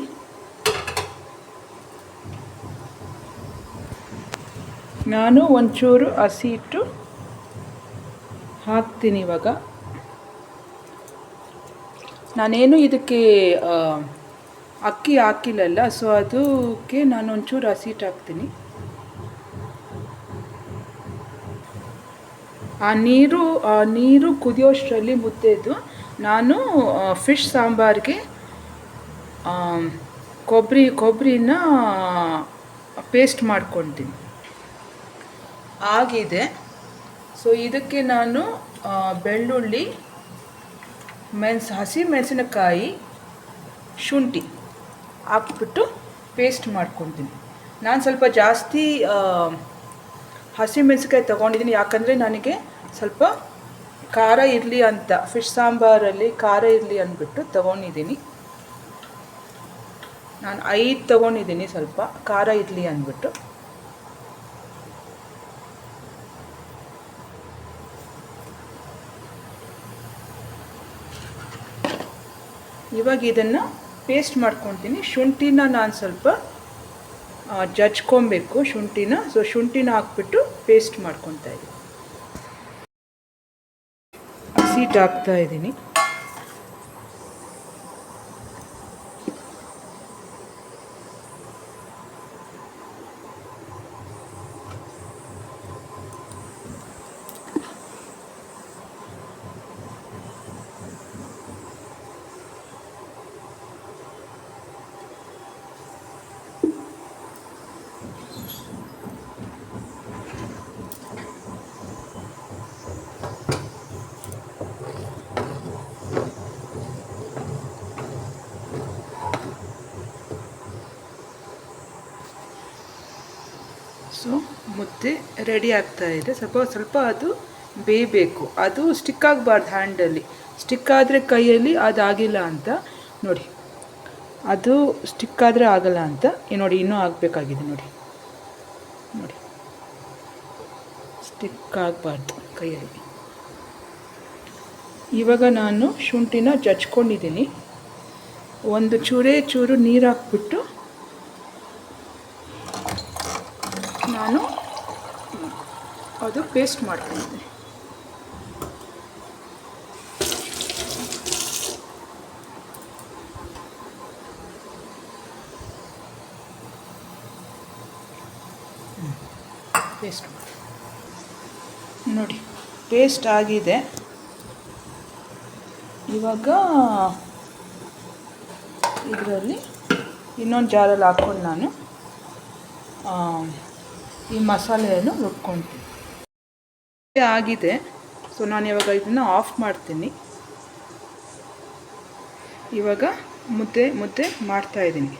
ನಾನು ಒಂಚೂರು ಹಸಿ ಹಿಟ್ಟು ಹಾಕ್ತೀನಿ. ಇವಾಗ ನಾನೇನು ಇದಕ್ಕೆ ಅಕ್ಕಿ ಹಾಕಿಲ್ಲಲ್ಲ, ಸೊ ಅದಕ್ಕೆ ನಾನು ಒಂಚೂರು ಹಸಿ ಹಿಟ್ಟು ಹಾಕ್ತೀನಿ. ಆ ನೀರು ಕುದಿಯೋಷ್ಟರಲ್ಲಿ ಮುದ್ದೆದು ನಾನು ಫಿಶ್ ಸಾಂಬಾರಿಗೆ ಕೊಬ್ಬರಿನ ಪೇಸ್ಟ್ ಮಾಡ್ಕೊಳ್ತೀನಿ. ಆಗಿದೆ. ಸೊ ಇದಕ್ಕೆ ನಾನು ಬೆಳ್ಳುಳ್ಳಿ, ಹಸಿ ಮೆಣಸಿನಕಾಯಿ, ಶುಂಠಿ ಹಾಕ್ಬಿಟ್ಟು ಪೇಸ್ಟ್ ಮಾಡ್ಕೊತೀನಿ. ನಾನು ಸ್ವಲ್ಪ ಜಾಸ್ತಿ ಹಸಿಮೆಣಸಿನಕಾಯಿ ತೊಗೊಂಡಿದ್ದೀನಿ, ಯಾಕಂದರೆ ನನಗೆ ಸ್ವಲ್ಪ ಖಾರ ಇರಲಿ ಅಂತ, ಫಿಶ್ ಸಾಂಬಾರಲ್ಲಿ ಖಾರ ಇರಲಿ ಅಂದ್ಬಿಟ್ಟು ತೊಗೊಂಡಿದ್ದೀನಿ. ನಾನು 5 ತೊಗೊಂಡಿದ್ದೀನಿ, ಸ್ವಲ್ಪ ಖಾರ ಇರಲಿ ಅಂದ್ಬಿಟ್ಟು. ಇವಾಗ ಇದನ್ನು ಪೇಸ್ಟ್ ಮಾಡ್ಕೊತೀನಿ. ಶುಂಠಿನ ನಾನು ಸ್ವಲ್ಪ ಜಜ್ಕೊಬೇಕು ಶುಂಠಿನ. ಸೊ ಶುಂಠಿನ ಹಾಕ್ಬಿಟ್ಟು ಪೇಸ್ಟ್ ಮಾಡ್ಕೊತಾ ಇದ್ದೀನಿ. ಹಸಿ ಹಿಟ್ಟು ಹಾಕ್ತಾ ಇದ್ದೀನಿ. ಸೊ ಮುದ್ದೆ ರೆಡಿ ಆಗ್ತಾ ಇದೆ. ಸ್ವಲ್ಪ ಅದು ಬೇಯಬೇಕು, ಅದು ಸ್ಟಿಕ್ ಆಗಬಾರ್ದು ಹ್ಯಾಂಡಲ್ಲಿ. ಸ್ಟಿಕ್ ಆದರೆ ಕೈಯಲ್ಲಿ ಅದಾಗಿಲ್ಲ ಅಂತ ನೋಡಿ, ಅದು ಸ್ಟಿಕ್ ಆದರೆ ಆಗಲ್ಲ ಅಂತ ನೋಡಿ, ಇನ್ನೂ ಆಗಬೇಕಾಗಿದೆ ನೋಡಿ. ಸ್ಟಿಕ್ ಆಗಬಾರ್ದು ಕೈಯಲ್ಲಿ. ಇವಾಗ ನಾನು ಶುಂಠಿನ ಜಜ್ಕೊಂಡಿದ್ದೀನಿ. ಒಂದು ಚೂರು ನೀರು ಹಾಕ್ಬಿಟ್ಟು ನಾನು ಅದು ಪೇಸ್ಟ್ ಮಾಡ್ತಾಯಿದ್ದೀನಿ. ಪೇಸ್ಟ್ ನೋಡಿ, ಪೇಸ್ಟ್ ಆಗಿದೆ. ಇವಾಗ ಇದರಲ್ಲಿ ಇನ್ನೊಂದು ಜಾರಲ್ಲಿ ಹಾಕ್ಕೊಂಡು ನಾನು ಈ ಮಸಾಲೆಯನ್ನು ರುಬ್ಕೊಳ್ತೀನಿ. ಆಗಿದೆ. ಸೊ ನಾನು ಇವಾಗ ಇದನ್ನು ಆಫ್ ಮಾಡ್ತೀನಿ. ಇವಾಗ ಮುದ್ದೆ ಮಾಡ್ತಾಯಿದ್ದೀನಿ.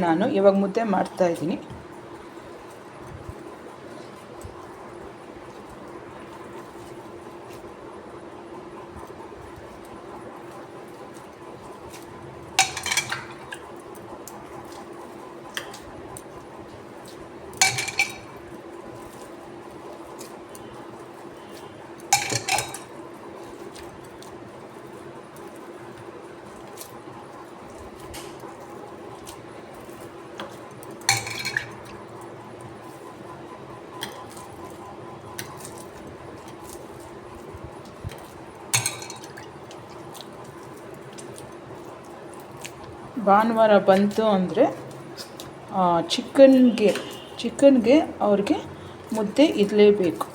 ನಾನು ಇವಾಗ ಮುದ್ದೆ ಮಾಡ್ತಾಯಿದ್ದೀನಿ. ಭಾನುವಾರ ಬಂತು ಅಂದರೆ ಚಿಕನ್ಗೆ ಅವ್ರಿಗೆ ಮುದ್ದೆ ಇರಲೇಬೇಕು.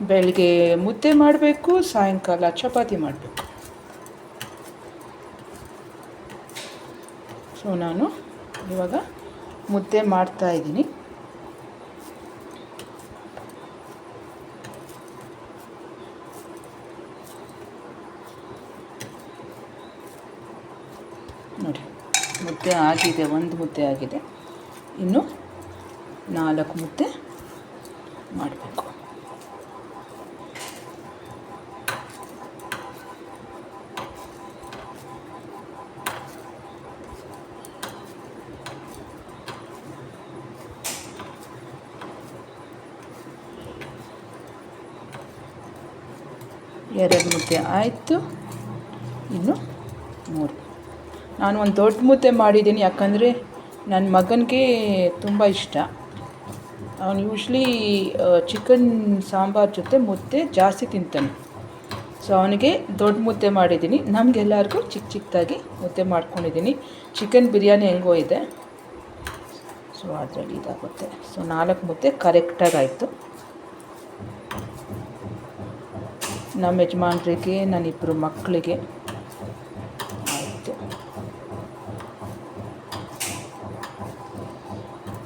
ಬೆಳಗ್ಗೆ ಮುದ್ದೆ ಮಾಡಬೇಕು, ಸಾಯಂಕಾಲ ಚಪಾತಿ ಮಾಡಬೇಕು. ಸೊ ನಾನು ಇವಾಗ ಮುದ್ದೆ ಮಾಡ್ತಾಯಿದ್ದೀನಿ. ನೋಡಿ ಮುದ್ದೆ ಆಗಿದೆ, ಒಂದು ಮುದ್ದೆ ಆಗಿದೆ, ಇನ್ನು 4 ಮುದ್ದೆ ಮಾಡಬೇಕು. ಎರಡು ಮುದ್ದೆ ಆಯಿತು, ಇನ್ನು 3. ನಾನು ಒಂದು ದೊಡ್ಡ ಮುದ್ದೆ ಮಾಡಿದ್ದೀನಿ, ಯಾಕಂದರೆ ನನ್ನ ಮಗನಿಗೆ ತುಂಬ ಇಷ್ಟ. ಅವನು ಯೂಶ್ವಲಿ ಚಿಕನ್ ಸಾಂಬಾರು ಜೊತೆ ಮುದ್ದೆ ಜಾಸ್ತಿ ತಿಂತಾನೆ. ಸೊ ಅವನಿಗೆ ದೊಡ್ಡ ಮುದ್ದೆ ಮಾಡಿದ್ದೀನಿ, ನಮಗೆಲ್ಲರಿಗೂ ಚಿಕ್ಕದಾಗಿ ಮುದ್ದೆ ಮಾಡ್ಕೊಂಡಿದ್ದೀನಿ. ಚಿಕನ್ ಬಿರಿಯಾನಿ ಹೆಂಗೋ ಇದೆ, ಸೊ ಅದರಲ್ಲಿ ಇದಾಗುತ್ತೆ. ಸೊ 4 ಮುದ್ದೆ ಕರೆಕ್ಟಾಗಿ ಆಯಿತು. ನಮ್ಮ ಯಜಮಾನ್ರಿಗೆ, ನನ್ನಿಬ್ಬರು ಮಕ್ಕಳಿಗೆ ಆಯಿತು.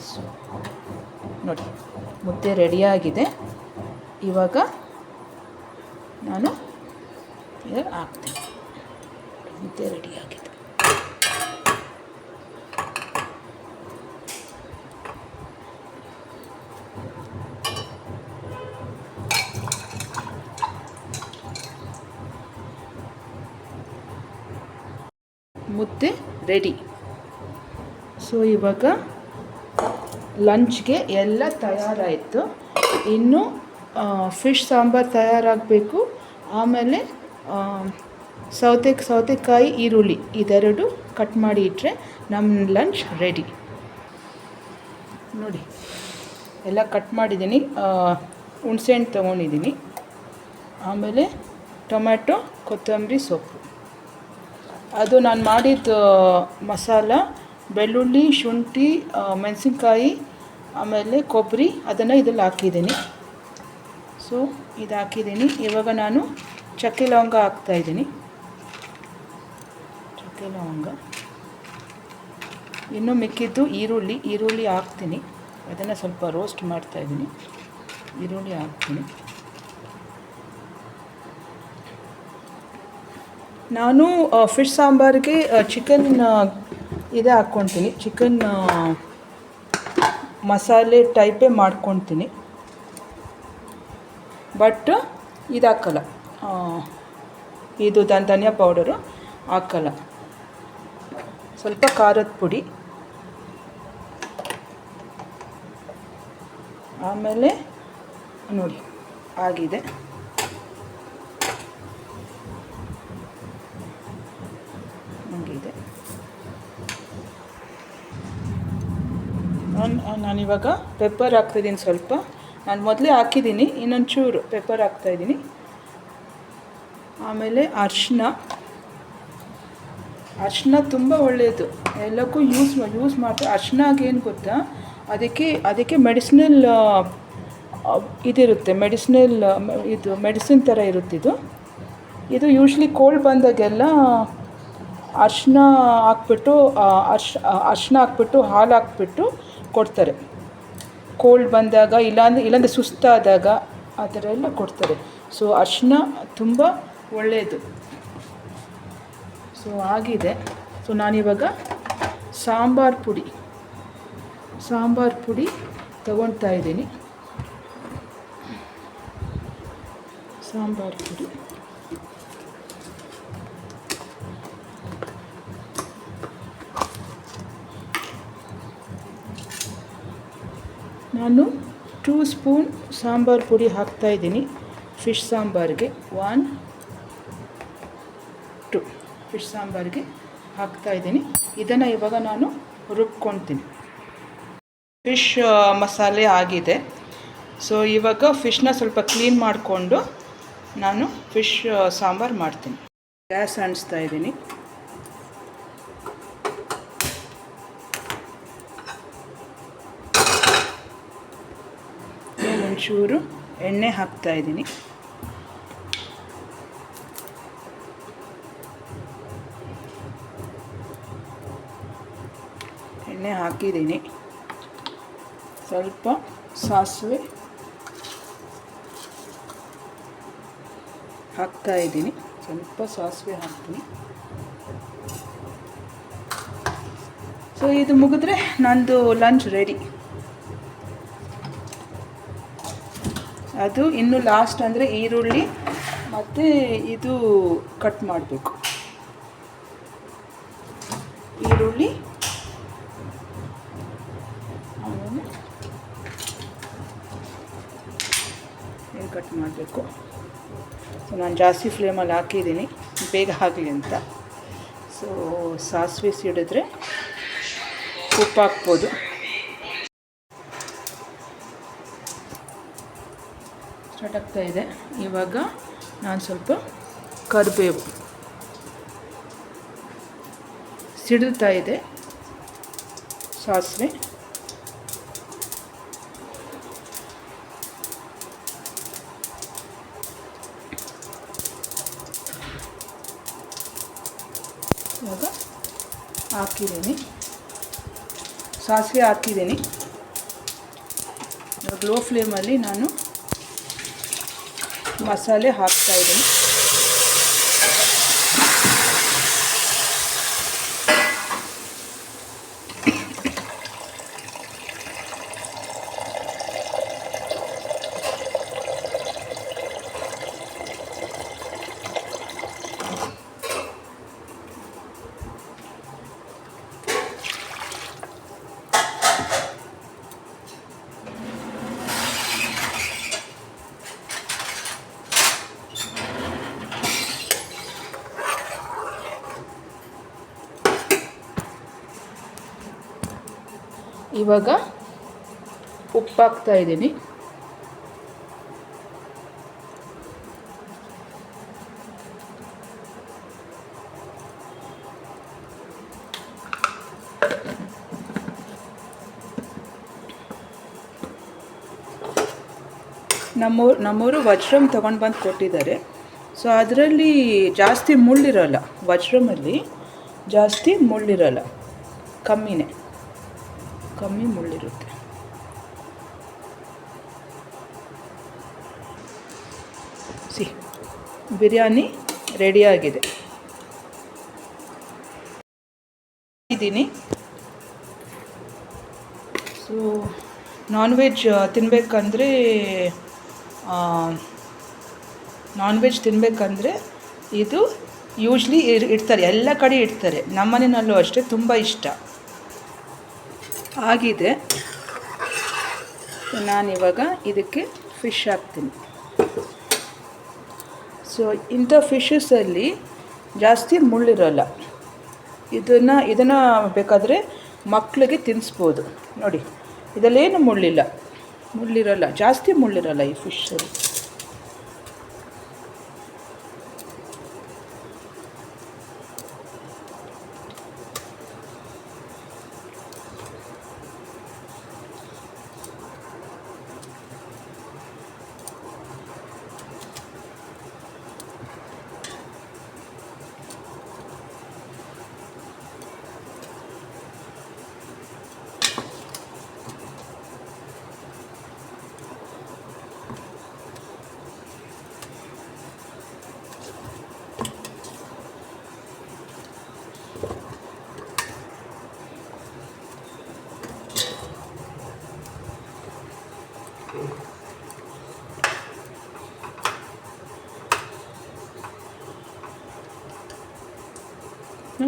ಸೊ ನೋಡಿ ಮುದ್ದೆ ರೆಡಿಯಾಗಿದೆ. ಇವಾಗ ನಾನು ಹಾಕ್ತೀನಿ. ಮುದ್ದೆ ರೆಡಿಯಾಗಿದೆ. ಮುದ್ದೆ ರೆಡಿ. ಸೊ ಇವಾಗ ಲಂಚ್ಗೆ ಎಲ್ಲ ತಯಾರಾಯಿತು. ಇನ್ನು ಫಿಶ್ ಸಾಂಬಾರು ತಯಾರಾಗಬೇಕು. ಆಮೇಲೆ ಸೌತೆಕಾಯಿ, ಈರುಳ್ಳಿ ಇದೆರಡು ಕಟ್ ಮಾಡಿ ಇಟ್ಟರೆ ನಮ್ಮ ಲಂಚ್ ರೆಡಿ. ನೋಡಿ ಎಲ್ಲ ಕಟ್ ಮಾಡಿದ್ದೀನಿ. ಹುಣಸೆಹಣ್ಣು ತೊಗೊಂಡಿದ್ದೀನಿ, ಆಮೇಲೆ ಟೊಮ್ಯಾಟೊ, ಕೊತ್ತಂಬರಿ ಸೊಪ್ಪು. ಅದು ನಾನು ಮಾಡಿದ ಮಸಾಲ ಬೆಳ್ಳುಳ್ಳಿ, ಶುಂಠಿ, ಮೆಣಸಿನ್ಕಾಯಿ, ಆಮೇಲೆ ಕೊಬ್ಬರಿ, ಅದನ್ನು ಇದ್ರಲ್ಲಿ ಹಾಕಿದ್ದೀನಿ. ಸೊ ಇದು ಹಾಕಿದ್ದೀನಿ. ಇವಾಗ ನಾನು ಚಕ್ಕೆ ಲವಂಗ ಹಾಕ್ತಾಯಿದ್ದೀನಿ. ಚಕ್ಕೆ ಲವಂಗ, ಇನ್ನೂ ಮಿಕ್ಕಿದ್ದು ಈರುಳ್ಳಿ ಹಾಕ್ತೀನಿ. ಅದನ್ನು ಸ್ವಲ್ಪ ರೋಸ್ಟ್ ಮಾಡ್ತಾಯಿದ್ದೀನಿ. ಈರುಳ್ಳಿ ಹಾಕ್ತೀನಿ. ನಾನು ಫಿಶ್ ಸಾಂಬಾರಿಗೆ ಚಿಕನ್ ಇದೇ ಹಾಕ್ಕೊತೀನಿ, ಚಿಕನ್ ಮಸಾಲೆ ಟೈಪೇ ಮಾಡ್ಕೊತೀನಿ. ಬಟ್ ಇದು ಹಾಕಲ್ಲ, ಇದು ಧನಿಯಾ ಪೌಡರು ಹಾಕಲ್ಲ. ಸ್ವಲ್ಪ ಖಾರದ ಪುಡಿ, ಆಮೇಲೆ ನೋಡಿ ಆಗಿದೆ. ಹಂಗಿದೆ. ನಾನಿವಾಗ ಪೆಪ್ಪರ್ ಹಾಕ್ತಾಯಿದ್ದೀನಿ ಸ್ವಲ್ಪ. ನಾನು ಮೊದಲೇ ಹಾಕಿದ್ದೀನಿ, ಇನ್ನೊಂದು ಚೂರು ಪೆಪ್ಪರ್ ಹಾಕ್ತಾಯಿದ್ದೀನಿ. ಆಮೇಲೆ ಅರಿಶಿನ ತುಂಬ ಒಳ್ಳೆಯದು, ಎಲ್ಲಕ್ಕೂ ಯೂಸ್ ಮಾಡ್ತಾರೆ. ಅರಿಶಿನಾಗ ಏನು ಗೊತ್ತಾ, ಅದಕ್ಕೆ ಮೆಡಿಸಿನಲ್ ಇದಿರುತ್ತೆ, ಮೆಡಿಸಿನ್ ಥರ ಇರುತ್ತಿದ್ದು. ಇದು ಯೂಶ್ವಲಿ ಕೋಲ್ಡ್ ಬಂದಾಗೆಲ್ಲ ಅರಿಶಿನ ಹಾಕ್ಬಿಟ್ಟು ಹಾಲು ಹಾಕ್ಬಿಟ್ಟು ಕೊಡ್ತಾರೆ. ಕೋಲ್ಡ್ ಬಂದಾಗ, ಇಲ್ಲಾಂದರೆ ಸುಸ್ತಾದಾಗ ಆ ಥರ ಎಲ್ಲ ಕೊಡ್ತಾರೆ. ಸೊ ಅರಿಶಿನ ತುಂಬ ಒಳ್ಳೆಯದು. ಸೊ ಆಗಿದೆ. ಸೊ ನಾನಿವಾಗ ಸಾಂಬಾರು ಪುಡಿ ತಗೊಳ್ತಾ ಇದ್ದೀನಿ. ಸಾಂಬಾರು ಪುಡಿ ನಾನು 2 ಸ್ಪೂನ್ ಸಾಂಬಾರು ಪುಡಿ ಹಾಕ್ತಾಯಿದ್ದೀನಿ ಫಿಶ್ ಸಾಂಬಾರಿಗೆ. 1 2 ಫಿಶ್ ಸಾಂಬಾರಿಗೆ ಹಾಕ್ತಾಯಿದ್ದೀನಿ. ಇದನ್ನು ಇವಾಗ ನಾನು ರುಬ್ಕೊಳ್ತೀನಿ. ಫಿಶ್ ಮಸಾಲೆ ಆಗಿದೆ. ಸೊ ಇವಾಗ ಫಿಶ್ನ ಸ್ವಲ್ಪ ಕ್ಲೀನ್ ಮಾಡಿಕೊಂಡು ನಾನು ಫಿಶ್ ಸಾಂಬಾರು ಮಾಡ್ತೀನಿ. ಗ್ಯಾಸ್ ಅಂಟಿಸ್ತಾ ಇದ್ದೀನಿ. ಒಂಚೂರು ಎಣ್ಣೆ ಹಾಕ್ತಾಯಿದ್ದೀನಿ. ಎಣ್ಣೆ ಹಾಕಿದ್ದೀನಿ. ಸ್ವಲ್ಪ ಸಾಸಿವೆ ಹಾಕ್ತಾಯಿದ್ದೀನಿ. ಸ್ವಲ್ಪ ಸಾಸಿವೆ ಹಾಕ್ತೀನಿ. ಸೊ ಇದು ಮುಗಿದ್ರೆ ನಂದು ಲಂಚ್ ರೆಡಿ. ಅದು ಇನ್ನು ಲಾಸ್ಟ್ ಅಂದರೆ ಈರುಳ್ಳಿ ಮತ್ತು ಇದು ಕಟ್ ಮಾಡಬೇಕು. ಈರುಳ್ಳಿ ಆಮೇಲೆ ಇದು ಕಟ್ ಮಾಡಬೇಕು. ಸೊ ನಾನು ಜಾಸ್ತಿ ಫ್ಲೇಮಲ್ಲಿ ಹಾಕಿದ್ದೀನಿ ಬೇಗ ಆಗಲಿ ಅಂತ. ಸೊ ಸಾಸಿವೆ ಸಿಡಿದ್ರೆ ಉಪ್ಪು ಹಾಕ್ಬೋದು. ಸ್ಟಾರ್ಟ್ ಆಗ್ತಾ ಇದೆ. ಇವಾಗ ನಾನು ಸ್ವಲ್ಪ ಕರಿಬೇವು ಸಿಡಿತಾ ಇದೆ. ಸಾಸಿವೆ, ಇವಾಗ ಹಾಕಿದ್ದೀನಿ. ಸಾಸಿವೆ ಹಾಕಿದ್ದೀನಿ. ಲೋ ಫ್ಲೇಮಲ್ಲಿ ನಾನು ಮಸಾಲೆ ಹಾಕ್ತಾಯಿದ್ದೀನಿ. ಇವಾಗ ಉಪ್ಪು ಹಾಕ್ತಾ ಇದ್ದೀನಿ. ನಮ್ಮವರು ವಜ್ರಮ್ ತೊಗೊಂಡು ಬಂದು ಕೊಟ್ಟಿದ್ದಾರೆ. ಸೊ ಅದರಲ್ಲಿ ಜಾಸ್ತಿ ಮುಳ್ಳಿರೋಲ್ಲ. ವಜ್ರಮಲ್ಲಿ ಜಾಸ್ತಿ ಮುಳ್ಳಿರೋಲ್ಲ, ಕಮ್ಮಿ ಮುಳ್ಳಿರುತ್ತೆ. ಬಿರಿಯಾನಿ ರೆಡಿಯಾಗಿದೆ. ಸೊ ನಾನ್ ವೆಜ್ ತಿನ್ನಬೇಕಂದ್ರೆ ಇದು ಯೂಶ್ವಲಿ ಇಡ್ತಾರೆ, ಎಲ್ಲ ಕಡೆ ಇಡ್ತಾರೆ. ನಮ್ಮನೆಯಲ್ಲೂ ಅಷ್ಟೇ, ತುಂಬ ಇಷ್ಟ ಆಗಿದೆ. ನಾನಿವಾಗ ಇದಕ್ಕೆ ಫಿಶ್ ಹಾಕ್ತೀನಿ. ಸೊ ಇಂಥ ಫಿಶಸಲ್ಲಿ ಜಾಸ್ತಿ ಮುಳ್ಳಿರೋಲ್ಲ. ಇದನ್ನು ಬೇಕಾದರೆ ಮಕ್ಕಳಿಗೆ ತಿನ್ನಿಸ್ಬೋದು. ನೋಡಿ, ಇದರಲ್ಲೇನು ಮುಳ್ಳಿರೋಲ್ಲ, ಜಾಸ್ತಿ ಮುಳ್ಳಿರೋಲ್ಲ ಈ ಫಿಶಲ್ಲಿ.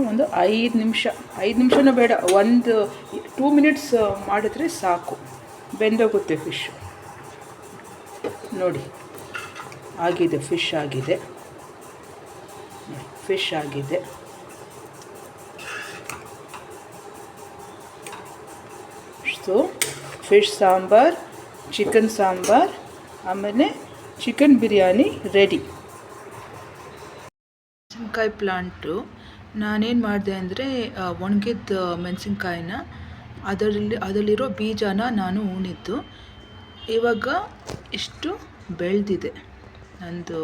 ಒಂದು 5 ನಿಮಿಷನೂ ಬೇಡ, 2 ಮಿನಿಟ್ಸ್ ಮಾಡಿದ್ರೆ ಸಾಕು, ಬೆಂದೋಗುತ್ತೆ ಫಿಶ್. ನೋಡಿ ಆಗಿದೆ, ಫಿಶ್ ಆಗಿದೆ. So fish sambar, chicken sambar, ಆಮೇಲೆ ಚಿಕನ್ ಬಿರಿಯಾನಿ ರೆಡಿ. ಮೆಣಸಿನ್ಕಾಯಿ ಪ್ಲಾಂಟು ನಾನೇನು ಮಾಡಿದೆ ಅಂದರೆ ಒಣಗಿದ ಮೆಣಸಿನ್ಕಾಯಿನ ಅದರಲ್ಲಿರೋ ಬೀಜನ ನಾನು ಉಣಿದ್ದು. ಇವಾಗ ಇಷ್ಟು ಬೆಳೆದಿದೆ ನಂದು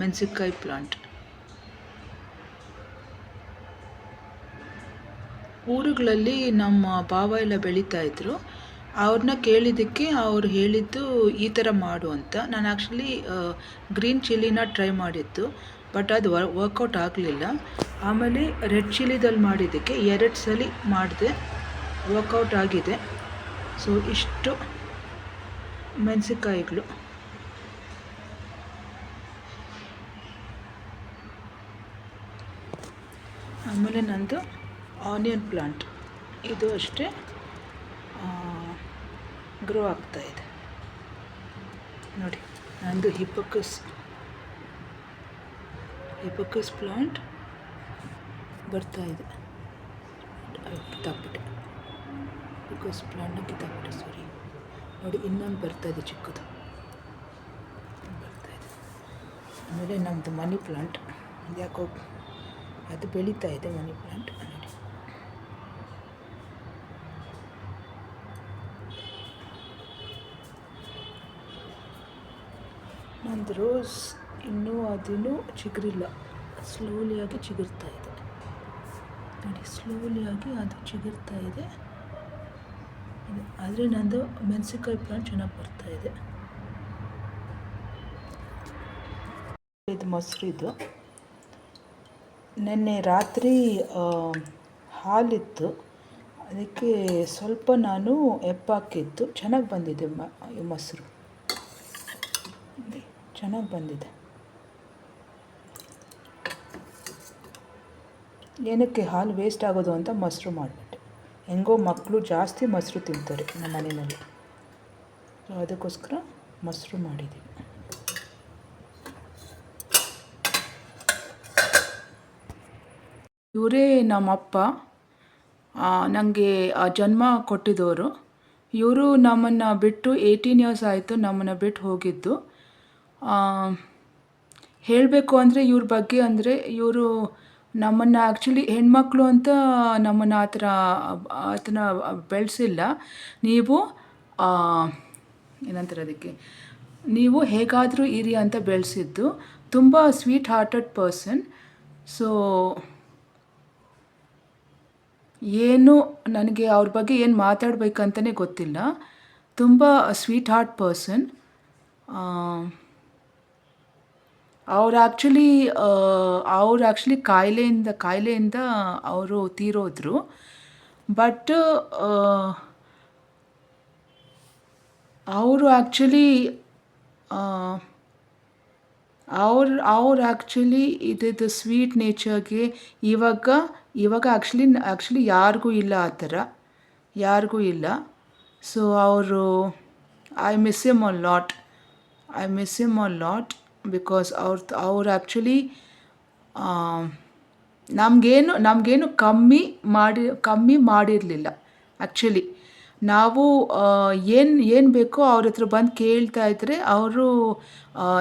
ಮೆಣಸಿನ್ಕಾಯಿ ಪ್ಲಾಂಟ್. ಊರುಗಳಲ್ಲಿ ನಮ್ಮ ಭಾವ ಎಲ್ಲ ಬೆಳೀತಾಯಿದ್ರು. ಅವ್ರನ್ನ ಕೇಳಿದ್ದಕ್ಕೆ ಅವ್ರು ಹೇಳಿದ್ದು ಈ ಥರ ಮಾಡು ಅಂತ. ನಾನು ಆ್ಯಕ್ಚುಲಿ ಗ್ರೀನ್ ಚಿಲ್ಲಿನ ಟ್ರೈ ಮಾಡಿದ್ದು, ಬಟ್ ಅದು ವರ್ಕೌಟ್ ಆಗಲಿಲ್ಲ. ಆಮೇಲೆ ರೆಡ್ ಚಿಲ್ಲಿದಲ್ಲಿ ಮಾಡಿದ್ದಕ್ಕೆ 2 ಸಲ ಮಾಡಿದೆ, ವರ್ಕೌಟ್ ಆಗಿದೆ. ಸೊ ಇಷ್ಟು ಮೆಣಸಿನಕಾಯಿಗಳು. ಆಮೇಲೆ ನಂದು ಆನಿಯನ್ ಪ್ಲಾಂಟ್, ಇದು ಅಷ್ಟೇ ಗ್ರೋ ಆಗ್ತಾಯಿದೆ ನೋಡಿ. ನಂದು ಹಿಪೋಕಸ್ ಪ್ಲಾಂಟ್ ಬರ್ತಾಯಿದೆ. ಕಿತ್ತಾಕ್ಬಿಟ್ಟೆ, ಹಿಪೋಕಸ್ ಪ್ಲಾಂಟ್ನ ಕಿತ್ತಾಕ್ಬಿಟ್ಟೆ, ಸಾರಿ. ನೋಡಿ ಇನ್ನೊಂದು ಬರ್ತಾಯಿದೆ, ಚಿಕ್ಕದು ಬರ್ತಾಯಿದೆ. ಆಮೇಲೆ ನಮ್ಮದು ಮನಿ ಪ್ಲಾಂಟ್, ಯಾಕೋ ಅದು ಬೆಳೀತಾ ಇದೆ, ಮನಿ ಪ್ಲಾಂಟ್ ನೋಡಿ. ನಂದು ರೋಸ್ ಇನ್ನೂ ಅದೂ ಚಿಗುರಿಲ್ಲ, ಸ್ಲೋಲಿಯಾಗಿ ಚಿಗುರ್ತಾ ಇದೆ ನೋಡಿ, ಸ್ಲೋಲಿಯಾಗಿ ಅದು ಚಿಗುರ್ತಾ ಇದೆ. ಆದರೆ ನಂದು ಮೆಣಸಿನಕಾಯಿ ಪ್ಲಾಂಟ್ ಚೆನ್ನಾಗಿ ಬರ್ತಾಯಿದೆ. ಇದು ಮೊಸರು, ಇದು ನೆನ್ನೆ ರಾತ್ರಿ ಹಾಲಿತ್ತು, ಅದಕ್ಕೆ ಸ್ವಲ್ಪ ನಾನು ಎಪ್ಪಾಕಿದ್ದು, ಚೆನ್ನಾಗಿ ಬಂದಿದೆ ಮೊಸರು, ಚೆನ್ನಾಗಿ ಬಂದಿದೆ. ಏನಕ್ಕೆ ಹಾಲು ವೇಸ್ಟ್ ಆಗೋದು ಅಂತ ಮೊಸರು ಮಾಡಿಬಿಟ್ಟೆ. ಹೆಂಗೋ ಮಕ್ಕಳು ಜಾಸ್ತಿ ಮೊಸರು ತಿಂತಾರೆ ನಮ್ಮ ಮನೆಯಲ್ಲಿ, ಸೊ ಅದಕ್ಕೋಸ್ಕರ ಮೊಸರು ಮಾಡಿದ್ದೀವಿ. ಇವರೇ ನಮ್ಮಪ್ಪ, ನನಗೆ ಜನ್ಮ ಕೊಟ್ಟಿದ್ದವರು. ಇವರು ನಮ್ಮನ್ನು ಬಿಟ್ಟು 18 ಇಯರ್ಸ್ ಆಯಿತು, ನಮ್ಮನ್ನು ಬಿಟ್ಟು ಹೋಗಿದ್ದು. ಹೇಳಬೇಕು ಅಂದರೆ ಇವ್ರ ಬಗ್ಗೆ ಅಂದರೆ, ಇವರು ನಮ್ಮನ್ನು ಆ್ಯಕ್ಚುಲಿ ಹೆಣ್ಮಕ್ಳು ಅಂತ ನಮ್ಮನ್ನು ಆ ಥರ ಬೆಳೆಸಿಲ್ಲ. ನೀವು ಏನಂತಾರೆ ಅದಕ್ಕೆ, ನೀವು ಹೇಗಾದರೂ ಇರಿ ಅಂತ ಬೆಳೆಸಿದ್ದು. ತುಂಬ ಸ್ವೀಟ್ ಹಾರ್ಟೆಡ್ ಪರ್ಸನ್. ಸೊ ಏನು ನನಗೆ ಅವ್ರ ಬಗ್ಗೆ ಏನು ಮಾತಾಡಬೇಕಂತಲೇ ಗೊತ್ತಿಲ್ಲ. ತುಂಬ ಸ್ವೀಟ್ ಹಾರ್ಟ್ ಪರ್ಸನ್. ಅವ್ರು ಆ್ಯಕ್ಚುಲಿ ಕಾಯಿಲೆಯಿಂದ ಅವರು ತೀರೋದ್ರು. ಬಟ್ ಅವರು ಆ್ಯಕ್ಚುಲಿ ಆ್ಯಕ್ಚುಲಿ ಇದ್ದಿದ್ದು ಸ್ವೀಟ್ ನೇಚರ್ಗೆ ಇವಾಗ ಆ್ಯಕ್ಚುಲಿ ಯಾರಿಗೂ ಇಲ್ಲ, ಆ ಥರ ಯಾರಿಗೂ ಇಲ್ಲ. So I miss him a lot because ಅವ್ರು ಆ್ಯಕ್ಚುಲಿ ನಮಗೇನು ಕಮ್ಮಿ ಮಾಡಿರಲಿಲ್ಲ. ಆ್ಯಕ್ಚುಲಿ ನಾವು ಏನು ಬೇಕೋ ಅವ್ರ ಹತ್ರ ಬಂದು ಕೇಳ್ತಾ ಇದ್ದರೆ ಅವರು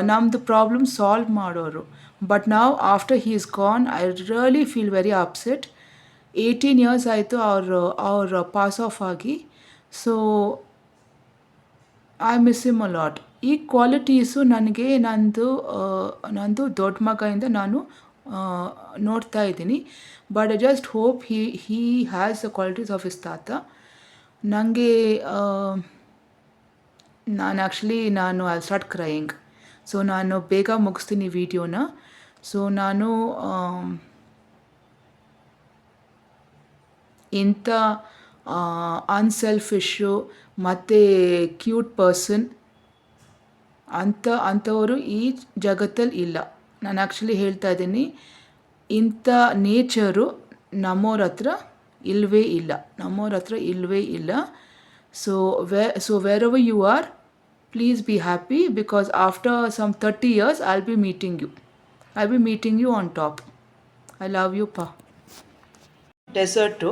ನಮ್ಮದು ಪ್ರಾಬ್ಲಮ್ ಸಾಲ್ವ್ ಮಾಡೋರು. ಬಟ್ ನಾವು after he is gone, I really feel very upset. 18 years ಆಯಿತು ಅವ್ರು ಪಾಸ್ ಆಫ್ ಆಗಿ. So I miss him a lot. ಈ ಕ್ವಾಲಿಟೀಸು ನನಗೆ ನಂದು ದೊಡ್ಡ ಮಗಯಿಂದ ನಾನು ನೋಡ್ತಾ ಇದ್ದೀನಿ. But I just hope he has the qualities of his ತಾತ. ನನಗೆ ನಾನು ಐ ಸ್ಟಾರ್ಟ್ ಕ್ರೈಯಿಂಗ್. ಸೊ ನಾನು ಬೇಗ ಮುಗಿಸ್ತೀನಿ ವಿಡಿಯೋನ. ಸೊ ನಾನು ಇಂಥ ಅನ್ಸೆಲ್ಫಿಶು ಮತ್ತು ಕ್ಯೂಟ್ ಪರ್ಸನ್ ಅಂಥವರು ಈ ಜಗತ್ತಲ್ಲಿ ಇಲ್ಲ. ನಾನು ಆ್ಯಕ್ಚುಲಿ ಹೇಳ್ತಾ ಇದ್ದೀನಿ, ಇಂಥ ನೇಚರು ನಮ್ಮವ್ರ ಹತ್ರ ಇಲ್ಲವೇ ಇಲ್ಲ. So wherever you are, please be happy, because after some 30 years I'll be meeting you on top. I love you, pa. Desert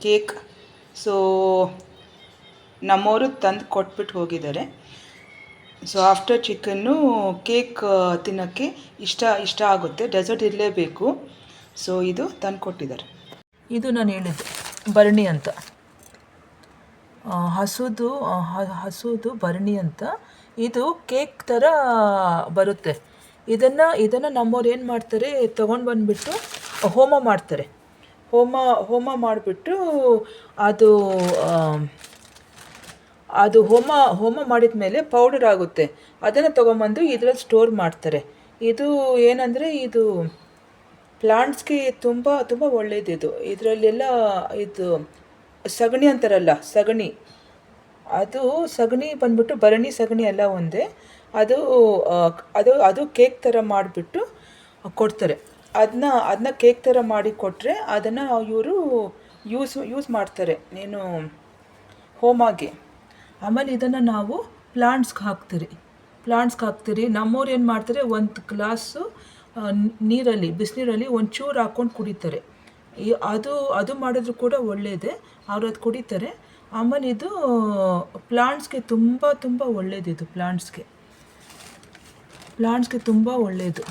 cake. So ನಮ್ಮವರು ತಂದು ಕೊಟ್ಬಿಟ್ಟು ಹೋಗಿದ್ದಾರೆ. ಸೊ ಆಫ್ಟರ್ ಚಿಕನ್ನು ಕೇಕ್ ತಿನ್ನೋಕ್ಕೆ ಇಷ್ಟ ಆಗುತ್ತೆ, ಡೆಸರ್ಟ್ ಇರಲೇಬೇಕು. ಸೊ ಇದು ತಂದು ಕೊಟ್ಟಿದ್ದಾರೆ. ಇದು ನಾನು ಹೇಳಿದ್ದು ಭರಣಿ ಅಂತ, ಹಸುದು ಭರಣಿ ಅಂತ. ಇದು ಕೇಕ್ ಥರ ಬರುತ್ತೆ. ಇದನ್ನು ನಮ್ಮವ್ರು ಏನು ಮಾಡ್ತಾರೆ, ತೊಗೊಂಡು ಬಂದುಬಿಟ್ಟು ಹೋಮ ಮಾಡ್ತಾರೆ. ಹೋಮ ಮಾಡಿಬಿಟ್ಟು ಅದು ಹೋಮ ಮಾಡಿದ ಮೇಲೆ ಪೌಡರ್ ಆಗುತ್ತೆ. ಅದನ್ನು ತೊಗೊಂಬಂದು ಇದರಲ್ಲಿ ಸ್ಟೋರ್ ಮಾಡ್ತಾರೆ. ಇದು ಏನಂದರೆ, ಇದು ಪ್ಲಾಂಟ್ಸ್ಗೆ ತುಂಬ ತುಂಬ ಒಳ್ಳೆಯದಿದು. ಇದರಲ್ಲೆಲ್ಲ ಇದು ಸಗಣಿ ಅಂತಾರಲ್ಲ, ಸಗಣಿ, ಅದು ಸಗಣಿ ಬಂದ್ಬಿಟ್ಟು ಭರಣಿ ಸಗಣಿ ಎಲ್ಲ ಒಂದೇ. ಅದು ಅದು ಕೇಕ್ ಥರ ಮಾಡಿಬಿಟ್ಟು ಕೊಡ್ತಾರೆ. ಅದನ್ನ ಕೇಕ್ ಥರ ಮಾಡಿ ಕೊಟ್ಟರೆ ಅದನ್ನು ಇವರು ಯೂಸ್ ಮಾಡ್ತಾರೆ, ಏನು ಹೋಮಾಗೆ. ಆಮೇಲೆ ಇದನ್ನು ನಾವು ಪ್ಲಾಂಟ್ಸ್ಗೆ ಹಾಕ್ತೀರಿ. ನಮ್ಮವ್ರು ಏನು ಮಾಡ್ತಾರೆ, ಒಂದು ಗ್ಲಾಸು ನೀರಲ್ಲಿ, ಬಿಸಿನೀರಲ್ಲಿ ಒಂಚೂರು ಹಾಕ್ಕೊಂಡು ಕುಡಿತಾರೆ. ಅದು ಮಾಡಿದ್ರು ಕೂಡ ಒಳ್ಳೆಯದೇ, ಅವ್ರು ಅದು ಕುಡಿತಾರೆ. ಆಮೇಲೆ ಇದು ಪ್ಲಾಂಟ್ಸ್ಗೆ ತುಂಬ ತುಂಬ ಒಳ್ಳೆಯದು. ಇದು ಪ್ಲಾಂಟ್ಸ್ಗೆ ತುಂಬ ಒಳ್ಳೆಯದು.